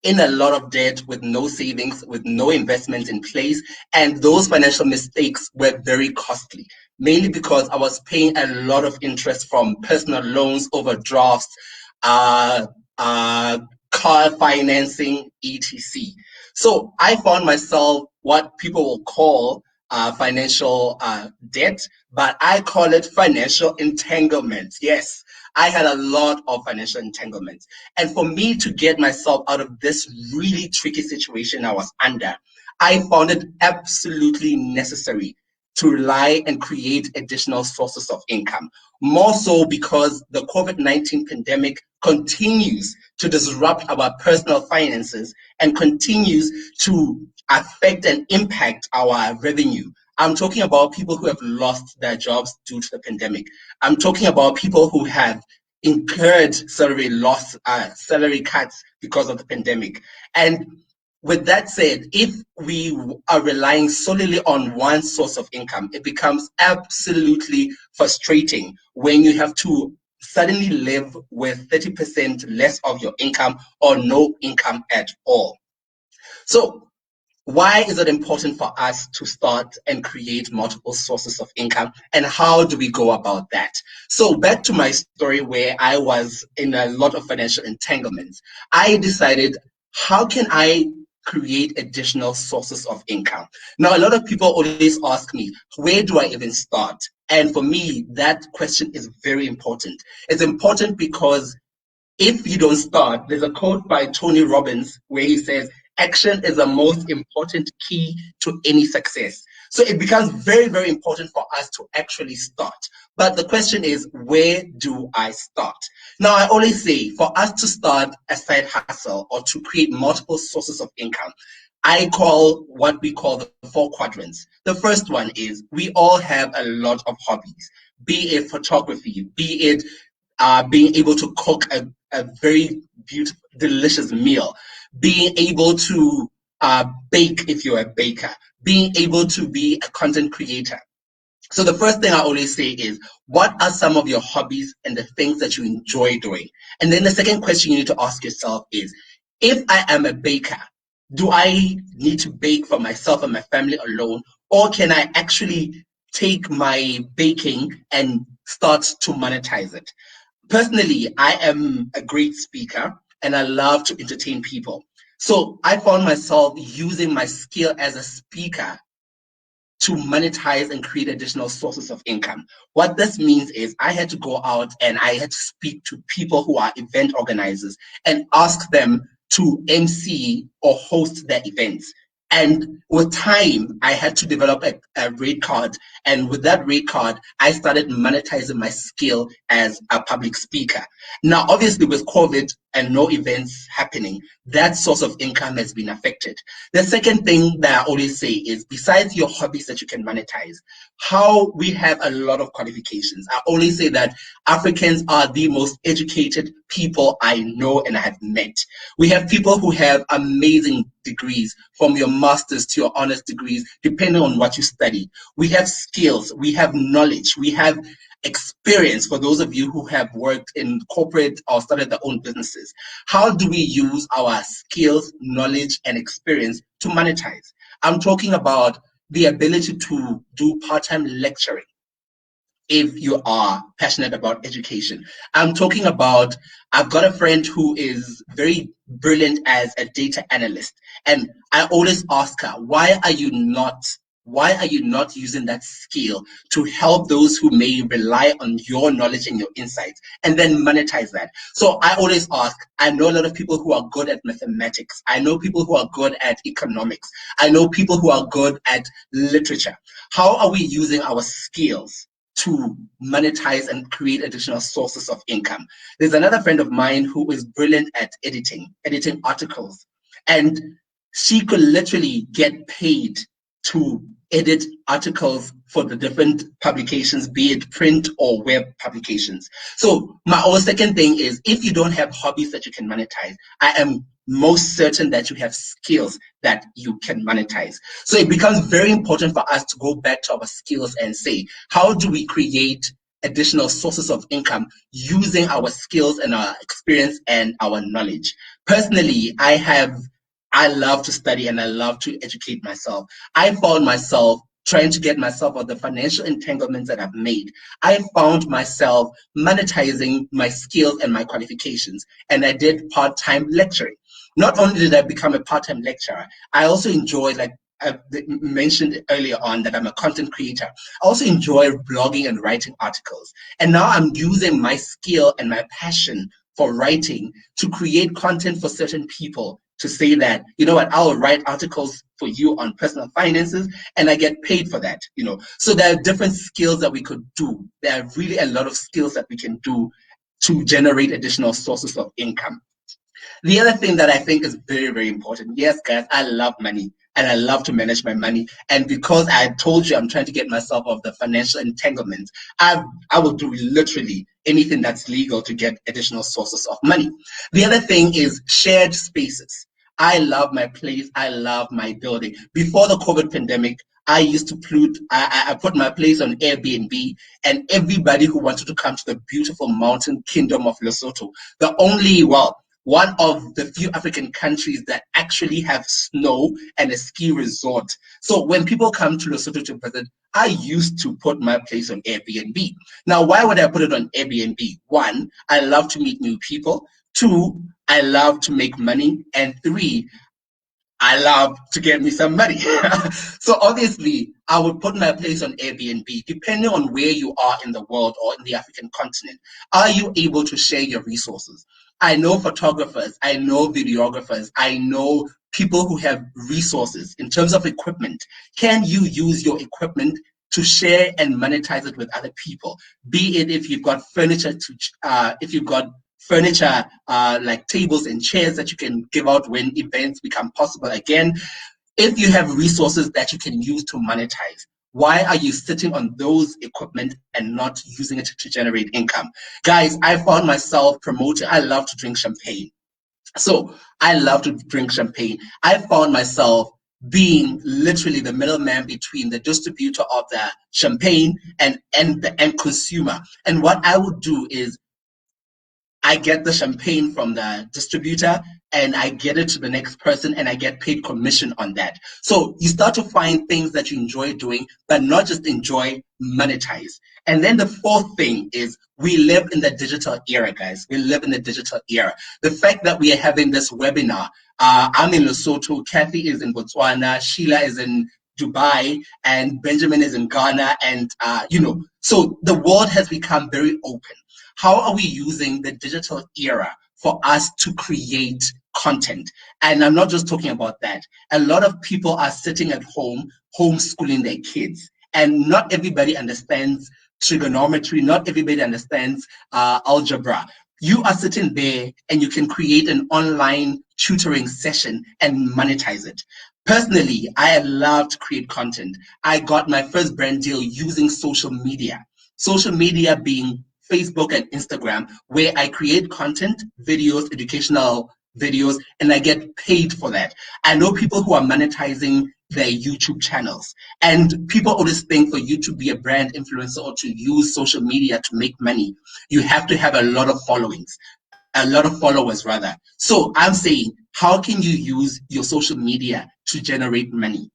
Speaker 5: in a lot of debt with no savings, with no investments in place. And those financial mistakes were very costly, mainly because I was paying a lot of interest from personal loans, overdrafts, uh, car financing, etc. So I found myself what people will call financial debt, but I call it financial entanglement. Yes, I had a lot of financial entanglements. And for me to get myself out of this really tricky situation I was under, I found it absolutely necessary to rely and create additional sources of income. More so because the COVID-19 pandemic continues to disrupt our personal finances and continues to affect and impact our revenue. I'm talking about people who have lost their jobs due to the pandemic. I'm talking about people who have incurred salary loss, salary cuts because of the pandemic. And with that said, if we are relying solely on one source of income, it becomes absolutely frustrating when you have to suddenly live with 30% less of your income or no income at all. So why is it important for us to start and create multiple sources of income, and how do we go about that? So back to my story where I was in a lot of financial entanglements, I decided, how can I create additional sources of income? Now, a lot of people always ask me, where do I even start? And for me, that question is very important. It's important because if you don't start, there's a quote by Tony Robbins where he says, action is the most important key to any success. So it becomes very, very important for us to actually start. But the question is, where do I start? Now, I always say, for us to start a side hustle or to create multiple sources of income, I call what we call the 4 quadrants. The first one is, we all have a lot of hobbies, be it photography, be it being able to cook a very beautiful, delicious meal, being able to bake if you're a baker, being able to be a content creator. So the first thing I always say is, what are some of your hobbies and the things that you enjoy doing? And then the second question you need to ask yourself is, if I am a baker, do I need to bake for myself and my family alone, or can I actually take my baking and start to monetize it? Personally, I am a great speaker and I love to entertain people. So I found myself using my skill as a speaker to monetize and create additional sources of income. What this means is I had to go out and I had to speak to people who are event organizers and ask them to MC or host their events. And with time, I had to develop a rate card. And with that rate card, I started monetizing my skill as a public speaker. Now, obviously, with COVID and no events happening, that source of income has been affected. The second thing that I always say is, besides your hobbies that you can monetize, how we have a lot of qualifications. I always say that Africans are the most educated people I know and I have met. We have people who have amazing degrees, from your master's to your honors degrees, depending on what you study. We have skills, we have knowledge, we have experience for those of you who have worked in corporate or started their own businesses. How do we use our skills, knowledge, and experience to monetize? I'm talking about the ability to do part-time lecturing if you are passionate about education. I'm talking about, I've got a friend who is very brilliant as a data analyst, and I always ask her, why are you not using that skill to help those who may rely on your knowledge and your insights and then monetize that? So I always ask, I know a lot of people who are good at mathematics. I know people who are good at economics. I know people who are good at literature. How are we using our skills to monetize and create additional sources of income? There's another friend of mine who is brilliant at editing articles, and she could literally get paid to edit articles for the different publications, be it print or web publications. So our second thing is, if you don't have hobbies that you can monetize, I am most certain that you have skills that you can monetize. So it becomes very important for us to go back to our skills and say, how do we create additional sources of income using our skills and our experience and our knowledge. Personally, I love to study and I love to educate myself. I found myself trying to get myself out of the financial entanglements that I've made. I found myself monetizing my skills and my qualifications, and I did part-time lecturing. Not only did I become a part-time lecturer, I also enjoy, like I mentioned earlier on, that I'm a content creator. I also enjoy blogging and writing articles. And now I'm using my skill and my passion for writing to create content for certain people, to say that, you know what, I'll write articles for you on personal finances and I get paid for that, you know. So there are different skills that we could do. There are really a lot of skills that we can do to generate additional sources of income. The other thing that I think is very, very important, yes, guys, I love money and I love to manage my money. And because I told you I'm trying to get myself off the financial entanglement, I will do literally anything that's legal to get additional sources of money. The other thing is shared spaces. I love my place. I love my building. Before the COVID pandemic, I used to put my place on Airbnb, and everybody who wanted to come to the beautiful mountain kingdom of Lesotho, one of the few African countries that actually have snow and a ski resort. So when people come to Lesotho to visit, I used to put my place on Airbnb. Now, why would I put it on Airbnb? One, I love to meet new people. Two, I love to make money. And three, I love to get me some money. So obviously, I would put my place on Airbnb, depending on where you are in the world or in the African continent. Are you able to share your resources? I know photographers, I know videographers, I know people who have resources in terms of equipment. Can you use your equipment to share and monetize it with other people? Be it if you've got furniture like tables and chairs that you can give out when events become possible again. If you have resources that you can use to monetize, why are you sitting on those equipment and not using it to generate income? Guys, I found myself promoting. I love to drink champagne. So I love to drink champagne. I found myself being literally the middleman between the distributor of the champagne and the end consumer. And what I would do is I get the champagne from the distributor and I get it to the next person and I get paid commission on that. So you start to find things that you enjoy doing, but not just enjoy, monetize. And then the fourth thing is we live in the digital era, guys. We live in the digital era. The fact that we are having this webinar, I'm in Lesotho, Kathy is in Botswana, Sheila is in Dubai, and Benjamin is in Ghana, and so the world has become very open. How are we using the digital era for us to create content? And I'm not just talking about that. A lot of people are sitting at home, homeschooling their kids, and not everybody understands trigonometry. Not everybody understands algebra. You are sitting there and you can create an online tutoring session and monetize it. Personally, I love to create content. I got my first brand deal using social media. Social media being Facebook and Instagram, where I create content, videos, educational videos, and I get paid for that. I know people who are monetizing their YouTube channels, and people always think for you to be a brand influencer or to use social media to make money, you have to have a lot of followers rather. So I'm saying, how can you use your social media to generate money?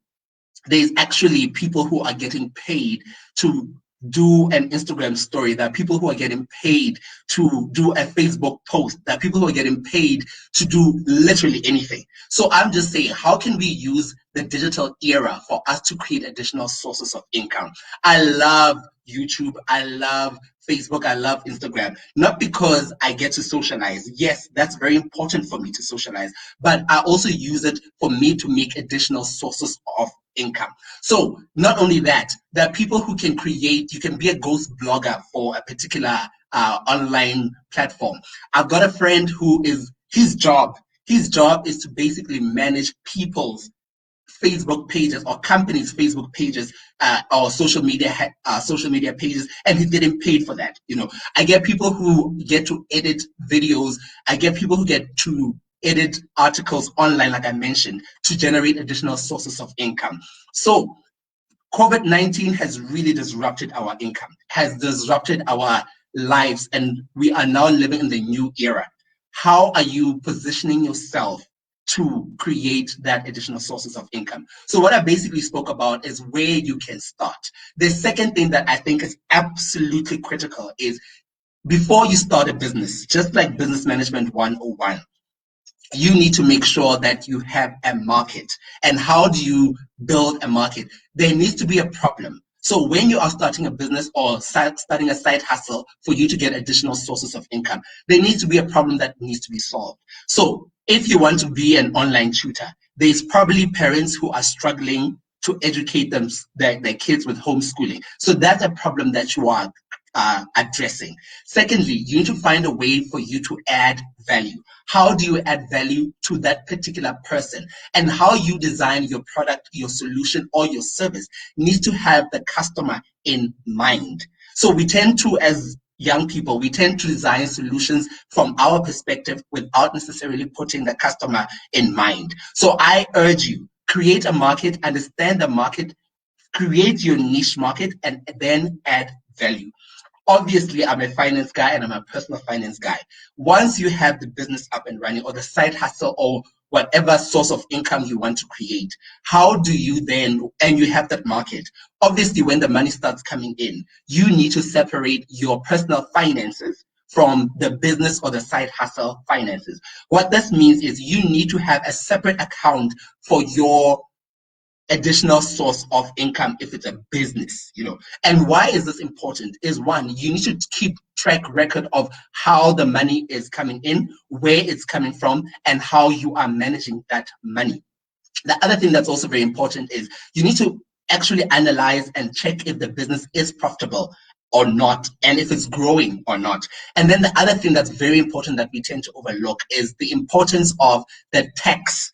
Speaker 5: There's actually people who are getting paid to do an Instagram story. There are people who are getting paid to do a Facebook post. There are people who are getting paid to do literally anything. So I'm just saying, how can we use the digital era for us to create additional sources of income? I love YouTube. I love Facebook. I love Instagram. Not because I get to socialize. Yes, that's very important for me to socialize, but I also use it for me to make additional sources of income. So not only that, there are people who can create, you can be a ghost blogger for a particular online platform. I've got a friend who is, his job is to basically manage people's Facebook pages or companies' Facebook pages or social media pages, and he's getting paid for that. I get people who get to edit videos. I get people who get to edit articles online, like I mentioned, to generate additional sources of income. So COVID-19 has really disrupted our income, has disrupted our lives, and we are now living in the new era. How are you positioning yourself to create that additional sources of income? So what I basically spoke about is where you can start. The second thing that I think is absolutely critical is before you start a business, just like Business Management 101, you need to make sure that you have a market. And how do you build a market? There needs to be a problem. So when you are starting a business or starting a side hustle for you to get additional sources of income, there needs to be a problem that needs to be solved. So if you want to be an online tutor, there's probably parents who are struggling to educate their kids with homeschooling. So that's a problem that you are addressing. Secondly, you need to find a way for you to add value. How do you add value to that particular person? And how you design your product, your solution, or your service needs to have the customer in mind. So we tend to, as young people, we tend to design solutions from our perspective without necessarily putting the customer in mind. So I urge you, create a market, understand the market, create your niche market, and then add value. Obviously, I'm a finance guy and I'm a personal finance guy. Once you have the business up and running, or the side hustle, or whatever source of income you want to create, how do you then, and you have that market, obviously when the money starts coming in, you need to separate your personal finances from the business or the side hustle finances. What this means is you need to have a separate account for your additional source of income if it's a business, And why is this important? Is one, you need to keep track record of how the money is coming in, where it's coming from, and how you are managing that money. The other thing that's also very important is you need to actually analyze and check if the business is profitable or not, and if it's growing or not. And then the other thing that's very important that we tend to overlook is the importance of the tax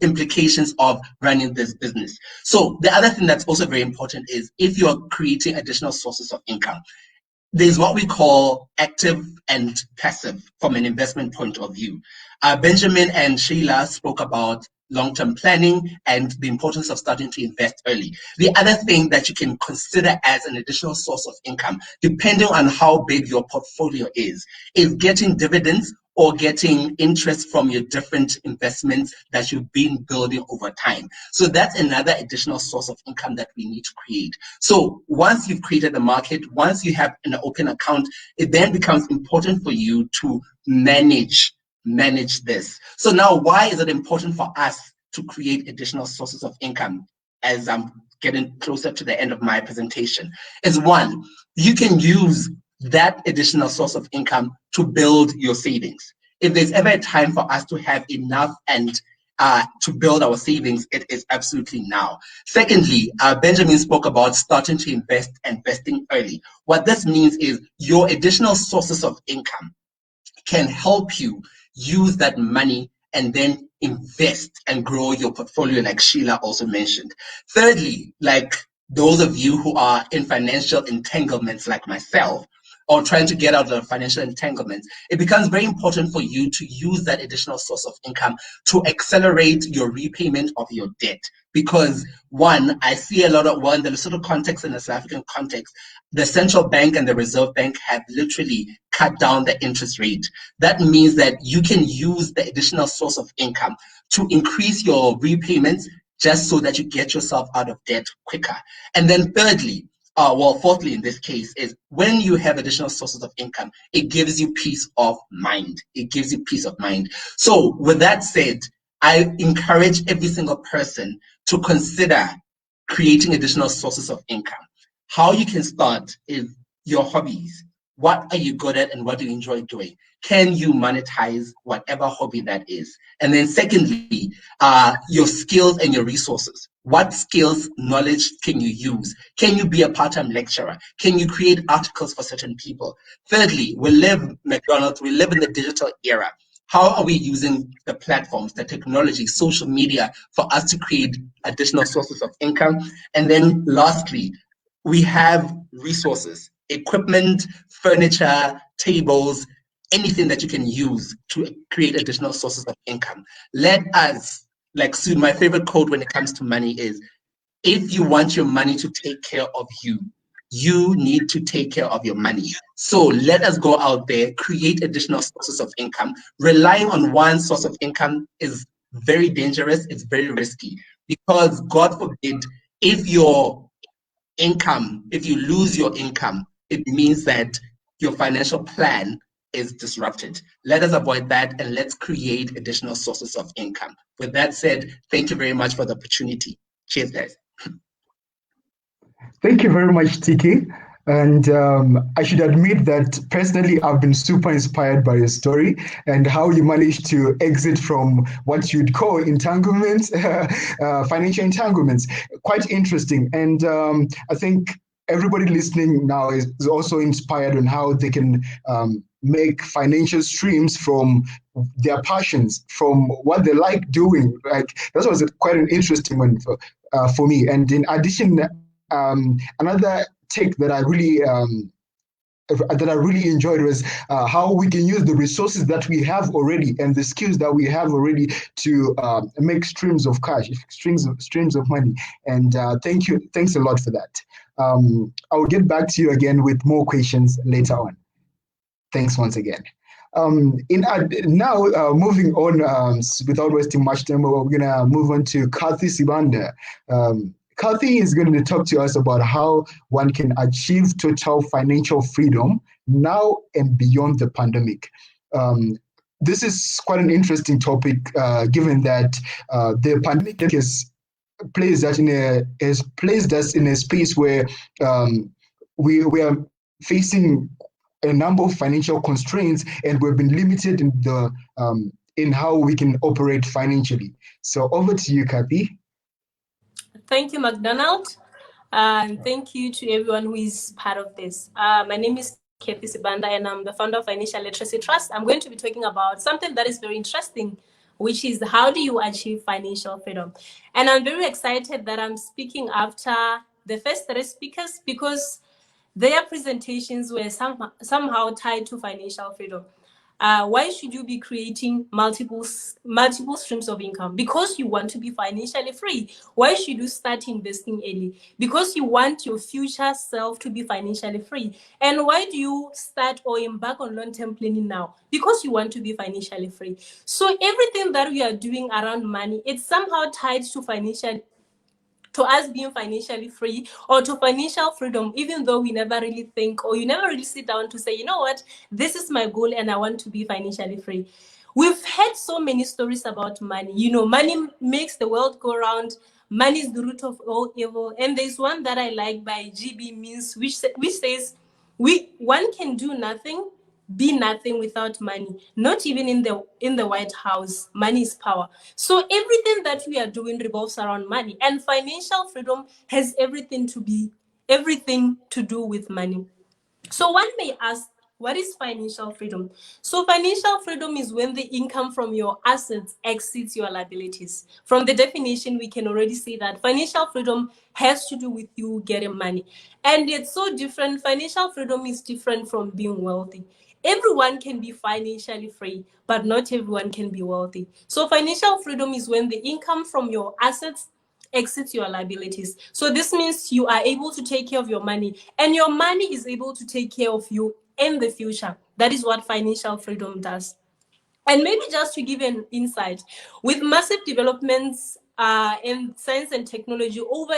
Speaker 5: implications of running this business. So the other thing that's also very important is if you're creating additional sources of income, there's what we call active and passive from an investment point of view. Benjamin and Sheila spoke about long-term planning and the importance of starting to invest early. The other thing that you can consider as an additional source of income, depending on how big your portfolio is getting dividends or getting interest from your different investments that you've been building over time. So that's another additional source of income that we need to create. So once you've created the market, once you have an open account, it then becomes important for you to manage this. So now, why is it important for us to create additional sources of income? As I'm getting closer to the end of my presentation, is one, you can use that additional source of income to build your savings. If there's ever a time for us to have enough and to build our savings, it is absolutely now. Secondly, Benjamin spoke about starting to investing early. What this means is your additional sources of income can help you use that money and then invest and grow your portfolio, like Sheila also mentioned. Thirdly, like those of you who are in financial entanglements like myself, or trying to get out of financial entanglements, it becomes very important for you to use that additional source of income to accelerate your repayment of your debt. Because one, I see a lot of, in the Lesotho context and the South African context, the central bank and the Reserve Bank have literally cut down the interest rate. That means that you can use the additional source of income to increase your repayments just so that you get yourself out of debt quicker. And then thirdly, fourthly in this case, is when you have additional sources of income, it gives you peace of mind. It gives you peace of mind. So with that said, I encourage every single person to consider creating additional sources of income. How you can start is your hobbies. What are you good at and what do you enjoy doing? Can you monetize whatever hobby that is? And then secondly, your skills and your resources. What skills, knowledge can you use? Can you be a part-time lecturer? Can you create articles for certain people? Thirdly, Macdonald, we live in the digital era. How are we using the platforms, the technology, social media for us to create additional sources of income? And then lastly, we have resources, equipment, furniture, tables, anything that you can use to create additional sources of income. Let us, like Sue, my favorite quote when it comes to money is, if you want your money to take care of you, you need to take care of your money. So let us go out there, create additional sources of income. Relying on one source of income is very dangerous. It's very risky because, God forbid, if your income, if you lose your income, it means that your financial plan is disrupted. Let us avoid that and let's create additional sources of income. With that said, thank you very much for the opportunity. Cheers, guys.
Speaker 1: Thank you very much, Tiki. And I should admit that personally, I've been super inspired by your story and how you managed to exit from what you'd call entanglements, financial entanglements. Quite interesting. And I think everybody listening now is also inspired on how they can make financial streams from their passions, from what they like doing. Like that was quite an interesting one for me. And in addition, another take that I really enjoyed was how we can use the resources that we have already and the skills that we have already to make streams of cash, streams of money. And thanks a lot for that. I'll get back to you again with more questions later on. Thanks once again. Now, moving on, without wasting much time, we're gonna move on to Kathy Sibanda. Kathy is going to talk to us about how one can achieve total financial freedom now and beyond the pandemic. This is quite an interesting topic, given that the pandemic has placed us in a space where we are facing a number of financial constraints, and we've been limited in how we can operate financially. So over to you, Kathy.
Speaker 6: Thank you, Macdonald. And thank you to everyone who is part of this. My name is Tkay Nthebe, and I'm the founder of Financial Literacy Trust. I'm going to be talking about something that is very interesting, which is how do you achieve financial freedom? And I'm very excited that I'm speaking after the first three speakers because their presentations were somehow tied to financial freedom. Why should you be creating multiple streams of income? Because you want to be financially free. Why should you start investing early? Because you want your future self to be financially free. And why do you start or embark on long-term planning now? Because you want to be financially free. So everything that we are doing around money, it's somehow tied to us being financially free or to financial freedom, even though we never really think or you never really sit down to say, you know what, this is my goal and I want to be financially free. We've heard so many stories about money. You know, money makes the world go round. Money is the root of all evil. And there's one that I like by G.B. Means, which says, one can do nothing, be nothing without money. Not even in the White House. Money is power. So everything that we are doing revolves around money, and financial freedom has everything to do with money. So one may ask, what is financial freedom? So financial freedom is when the income from your assets exceeds your liabilities. From the definition, we can already see that financial freedom has to do with you getting money. And it's so different. Financial freedom is different from being wealthy. Everyone can be financially free, but not everyone can be wealthy. So financial freedom is when the income from your assets exceeds your liabilities. So this means you are able to take care of your money, and your money is able to take care of you in the future. That is what financial freedom does. And maybe just to give an insight, with massive developments in science and technology over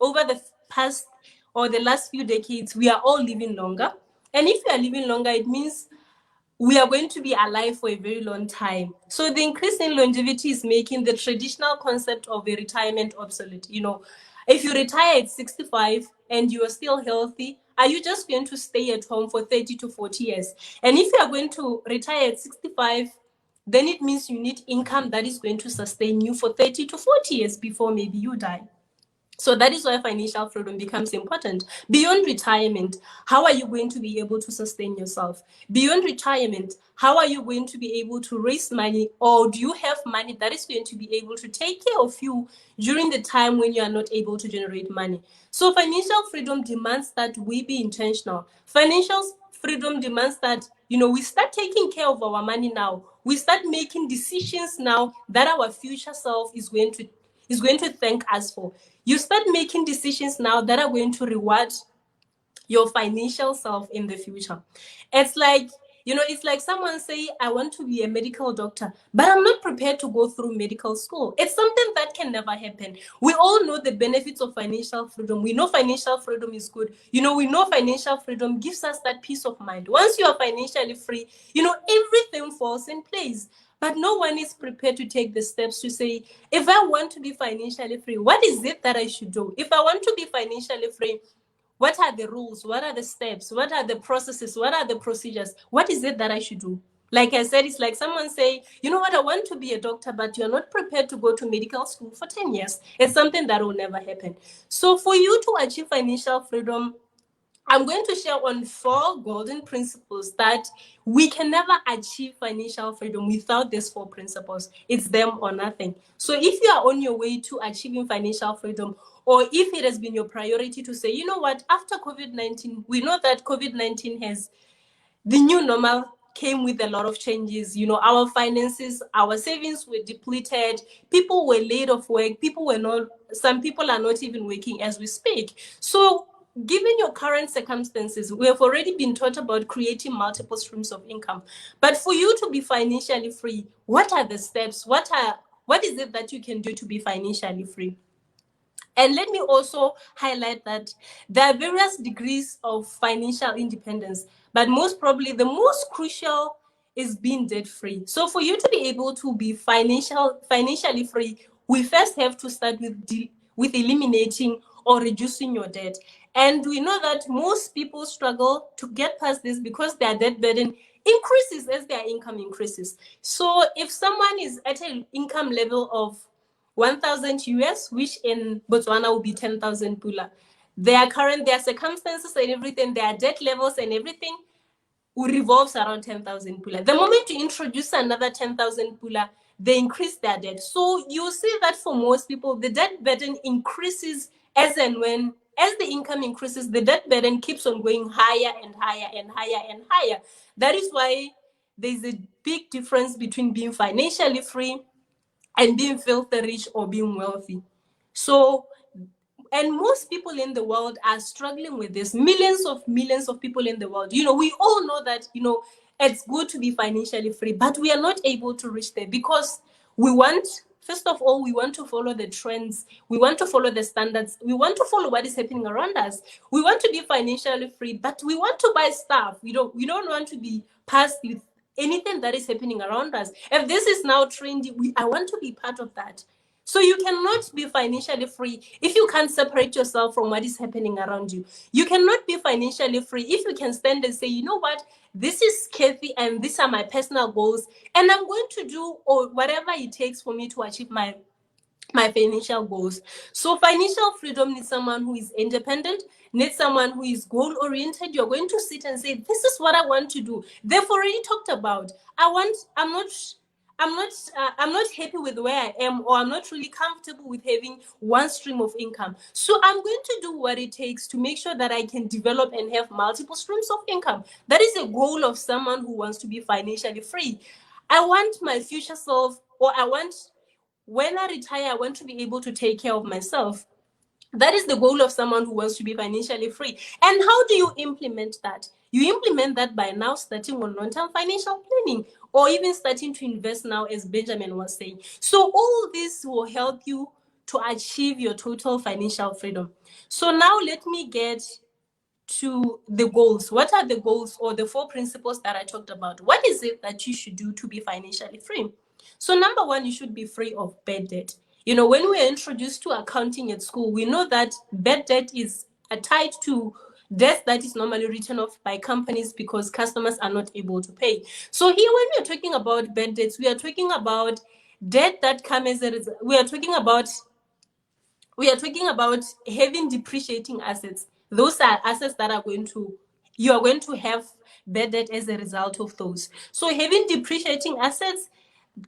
Speaker 6: the past or the last few decades, we are all living longer. And if we are living longer, it means we are going to be alive for a very long time. So the increase in longevity is making the traditional concept of a retirement obsolete. You know, if you retire at 65 and you are still healthy, are you just going to stay at home for 30 to 40 years? And if you are going to retire at 65, then it means you need income that is going to sustain you for 30 to 40 years before maybe you die. So that is why financial freedom becomes important. Beyond retirement, how are you going to be able to sustain yourself? Beyond retirement, how are you going to be able to raise money, or do you have money that is going to be able to take care of you during the time when you are not able to generate money? So financial freedom demands that we be intentional. Financial freedom demands that, we start taking care of our money now. We start making decisions now that our future self is going is going to thank us for. You start making decisions now that are going to reward your financial self in the future. It's like, it's like someone say, I want to be a medical doctor, but I'm not prepared to go through medical school. It's something that can never happen. We all know the benefits of financial freedom. We know financial freedom is good. We know financial freedom gives us that peace of mind. Once you are financially free, everything falls in place. But no one is prepared to take the steps to say, if I want to be financially free, what is it that I should do? If I want to be financially free, what are the rules? What are the steps? What are the processes? What are the procedures? What is it that I should do? Like I said, it's like someone say, you know what, I want to be a doctor, but you're not prepared to go to medical school for 10 years. It's something that will never happen. So for you to achieve financial freedom, I'm going to share on 4 golden principles that we can never achieve financial freedom without these 4 principles. It's them or nothing. So if you are on your way to achieving financial freedom, or if it has been your priority to say, you know what, after COVID-19, we know that COVID-19 has, the new normal came with a lot of changes. Our finances, our savings were depleted. People were laid off work. Some people are not even working as we speak. So given your current circumstances, we have already been taught about creating multiple streams of income. But for you to be financially free, what are the steps? What is it that you can do to be financially free? And let me also highlight that there are various degrees of financial independence, but most probably the most crucial is being debt-free. So for you to be able to be financially free, we first have to start with eliminating or reducing your debt. And we know that most people struggle to get past this because their debt burden increases as their income increases. So if someone is at an income level of 1,000 US, which in Botswana will be 10,000 pula, their circumstances and everything, their debt levels and everything revolves around 10,000 pula. The moment you introduce another 10,000 pula, they increase their debt. So you see that for most people, the debt burden increases as the income increases, the debt burden keeps on going higher and higher and higher and higher. That is why there's a big difference between being financially free and being filthy rich or being wealthy. So, and most people in the world are struggling with this. Millions of people in the world. We all know that, it's good to be financially free, but we are not able to reach there because first of all, we want to follow the trends. We want to follow the standards. We want to follow what is happening around us. We want to be financially free, but we want to buy stuff. We don't want to be passed with anything that is happening around us. If this is now trendy, I want to be part of that. So you cannot be financially free if you can't separate yourself from what is happening around you. You cannot be financially free if you can stand and say, you know what, this is Kathy and these are my personal goals, and I'm going to do or whatever it takes for me to achieve my financial goals. So financial freedom needs someone who is independent, needs someone who is goal-oriented. You're going to sit and say, this is what I want to do. They've already talked about, I'm not happy with where I am, or I'm not really comfortable with having one stream of income. So I'm going to do what it takes to make sure that I can develop and have multiple streams of income. That is a goal of someone who wants to be financially free. I want my future self, or when I retire, I want to be able to take care of myself. That is the goal of someone who wants to be financially free. And how do you implement that? You implement that by now starting on long-term financial planning, or even starting to invest now, as Benjamin was saying. So all this will help you to achieve your total financial freedom. So now let me get to the goals. What are the goals or the 4 principles that I talked about? What is it that you should do to be financially free? So number 1, you should be free of bad debt. When we are introduced to accounting at school, we know that bad debt is tied to debt that is normally written off by companies because customers are not able to pay. So here, when we are talking about bad debts, we are talking about debt that comes as a result. We are talking about having depreciating assets. Those are assets that you are going to have bad debt as a result of those. So having depreciating assets,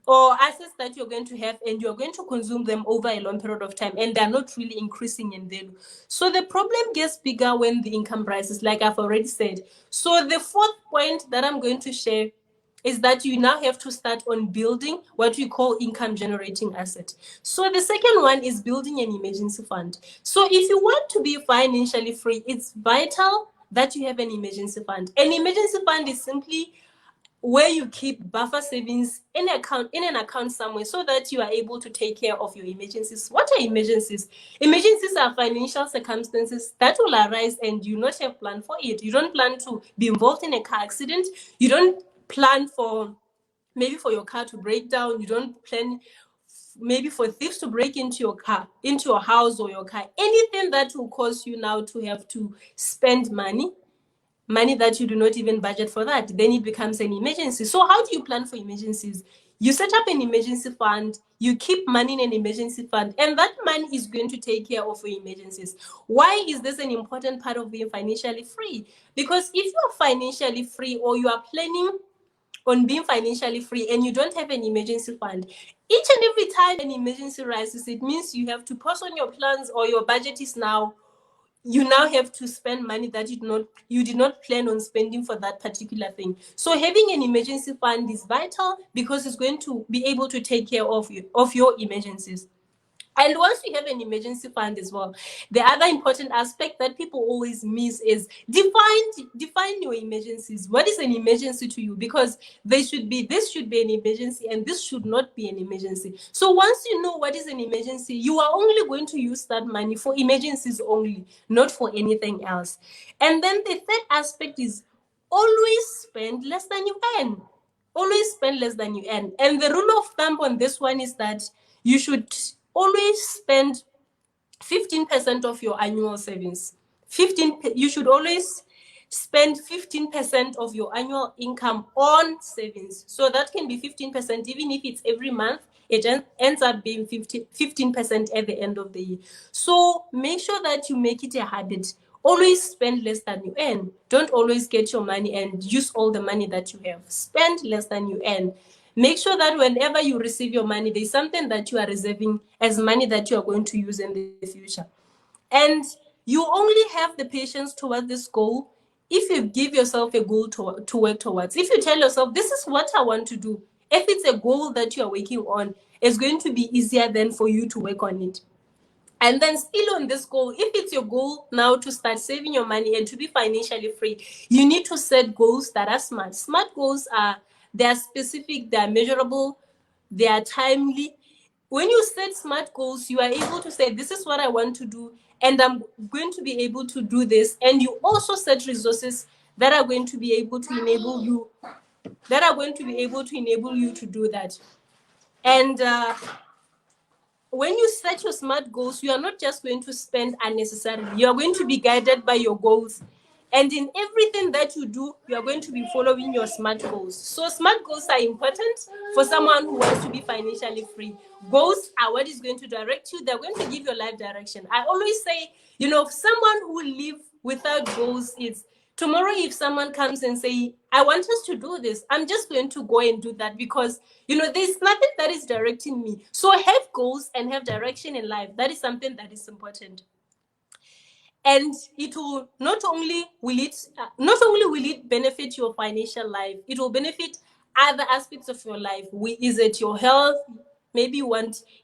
Speaker 6: or assets that you're going to have and you're going to consume them over a long period of time, and they're not really increasing in value. So the problem gets bigger when the income rises, like I've already said. So the 4th point that I'm going to share is that you now have to start on building what we call income generating asset. So the second one is building an emergency fund. So if you want to be financially free, it's vital that you have an emergency fund. An emergency fund is simply where you keep buffer savings in an account somewhere so that you are able to take care of your emergencies. What are emergencies? Emergencies are financial circumstances that will arise and you not have planned for it. You don't plan to be involved in a car accident. You don't plan for maybe for your car to break down. You don't plan maybe for thieves to break into your car, into your house or your car. Anything that will cause you now to have to spend money that you do not even budget for, that then it becomes an emergency. So how do you plan for emergencies? You set up an emergency fund, you keep money in an emergency fund, and that money is going to take care of your emergencies. Why is this an important part of being financially free? Because if you are financially free, or you are planning on being financially free and you don't have an emergency fund, each and every time an emergency rises, it means you have to pause on your plans, or your budget is now, you now have to spend money that you did not plan on spending for that particular thing. So having an emergency fund is vital because it's going to be able to take care of your emergencies. And once you have an emergency fund as well, the other important aspect that people always miss is define your emergencies. What is an emergency to you? Because this should be an emergency and this should not be an emergency. So once you know what is an emergency, you are only going to use that money for emergencies only, not for anything else. And then the third aspect is always spend less than you earn. Always spend less than you earn. And the rule of thumb on this one is that you should always spend 15% of your annual savings. You should always spend 15% of your annual income on savings. So that can be 15%, even if it's every month, it ends up being 15% at the end of the year. So make sure that you make it a habit. Always spend less than you earn. Don't always get your money and use all the money that you have. Spend less than you earn. Make sure that whenever you receive your money, there's something that you are reserving as money that you are going to use in the future. And you only have the patience toward this goal if you give yourself a goal to work towards. If you tell yourself, this is what I want to do, if it's a goal that you are working on, it's going to be easier then for you to work on it. And then still on this goal, if it's your goal now to start saving your money and to be financially free, you need to set goals that are smart. Smart goals they're specific, they're measurable, they are timely. When you set smart goals, you are able to say, this is what I want to do, and I'm going to be able to do this. And you also set resources that are going to be able to enable you, to do that. And when you set your smart goals, you are not just going to spend unnecessarily. You are going to be guided by your goals. And in everything that you do, you are going to be following your smart goals. So smart goals are important for someone who wants to be financially free. Goals are what is going to direct you. They're going to give your life direction. I always say, someone who lives without goals is, tomorrow if someone comes and say, I want us to do this, I'm just going to go and do that because, there's nothing that is directing me. So have goals and have direction in life. That is something that is important. And it will not only will it benefit your financial life, it will benefit other aspects of your life. Is it your health? Maybe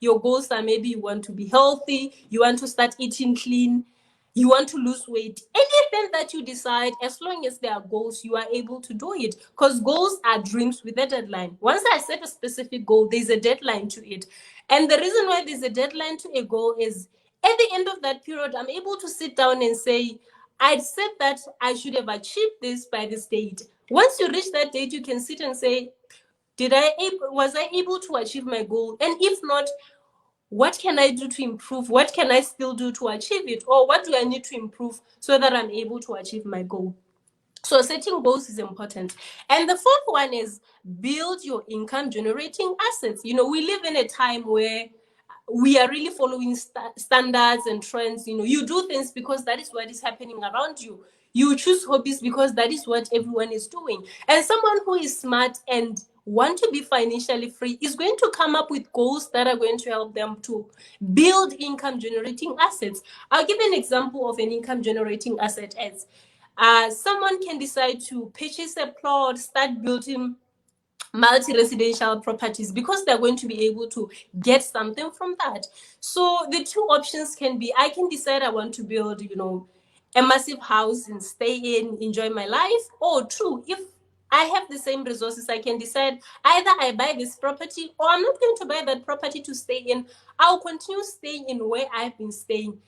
Speaker 6: your goals are, maybe you want to be healthy, you want to start eating clean, you want to lose weight. Anything that you decide, as long as there are goals, you are able to do it, because goals are dreams with a deadline. Once I set a specific goal, there's a deadline to it. And the reason why there's a deadline to a goal is, at the end of that period, I'm able to sit down and say, I said that I should have achieved this by this date. Once you reach that date, you can sit and say, was I able to achieve my goal? And if not, what can I do to improve? What can I still do to achieve it? Or what do I need to improve so that I'm able to achieve my goal? So setting goals is important. And the fourth one is build your income generating assets. We live in a time where we are really following standards and trends. You do things because that is what is happening around you. You choose hobbies because that is what everyone is doing. And someone who is smart and want to be financially free is going to come up with goals that are going to help them to build income generating assets. I'll give an example of an income generating asset as someone can decide to purchase a plot, start building multi-residential properties, because they're going to be able to get something from that. So the two options can be, I can decide I want to build, a massive house and stay in, enjoy my life. Or two, if I have the same resources, I can decide either I buy this property or I'm not going to buy that property to stay in. I'll continue staying in where I've been staying,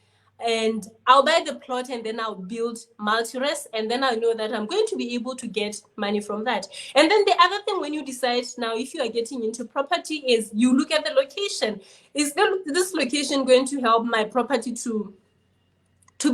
Speaker 6: and I'll buy the plot and then I'll build multi-res, and then I know that I'm going to be able to get money from that. And then the other thing, when you decide now if you are getting into property, is you look at the location. Is this location going to help my property to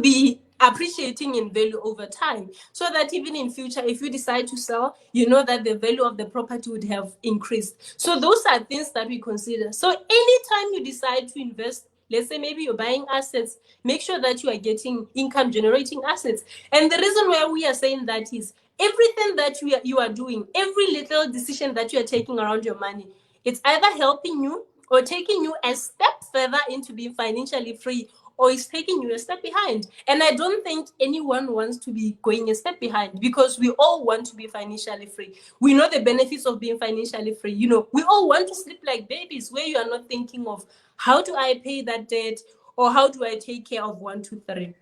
Speaker 6: be appreciating in value over time, so that even in future, if you decide to sell, you know that the value of the property would have increased. So those are things that we consider. So anytime you decide to invest, let's say maybe you're buying assets, make sure that you are getting income generating assets. And the reason why we are saying that is everything that you are doing, every little decision that you are taking around your money, it's either helping you or taking you a step further into being financially free, or is taking you a step behind. And I don't think anyone wants to be going a step behind, because we all want to be financially free. We know the benefits of being financially free. We all want to sleep like babies, where you are not thinking of how do I pay that debt, or how do I take care of 1, 2, 3.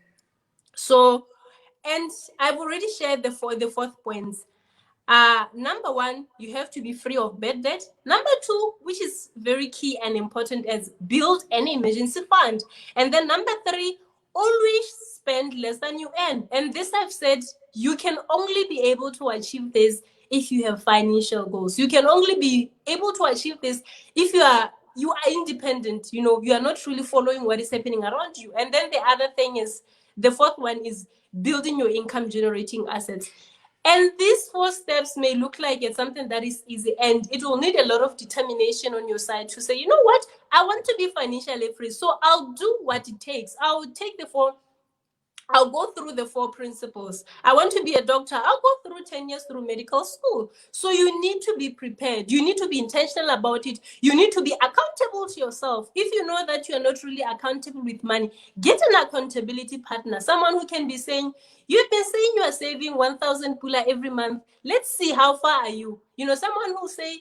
Speaker 6: So, and I've already shared the fourth points. Number one, you have to be free of bad debt. Number two, which is very key and important, is build an emergency fund. And then number three, always spend less than you earn. And this I've said, you can only be able to achieve this if you have financial goals. You can only be able to achieve this if you are independent. You are not really following what is happening around you. And then the other thing is, the fourth one is building your income generating assets. And these 4 steps may look like it's something that is easy, and it will need a lot of determination on your side to say, you know what, I want to be financially free, so I'll do what it takes. I'll go through the 4 principles. I want to be a doctor. I'll go through 10 years through medical school. So you need to be prepared. You need to be intentional about it. You need to be accountable to yourself. If you know that you are not really accountable with money, get an accountability partner, someone who can be saying, you've been saying you are saving 1,000 pula every month. Let's see, how far are you? Someone who say,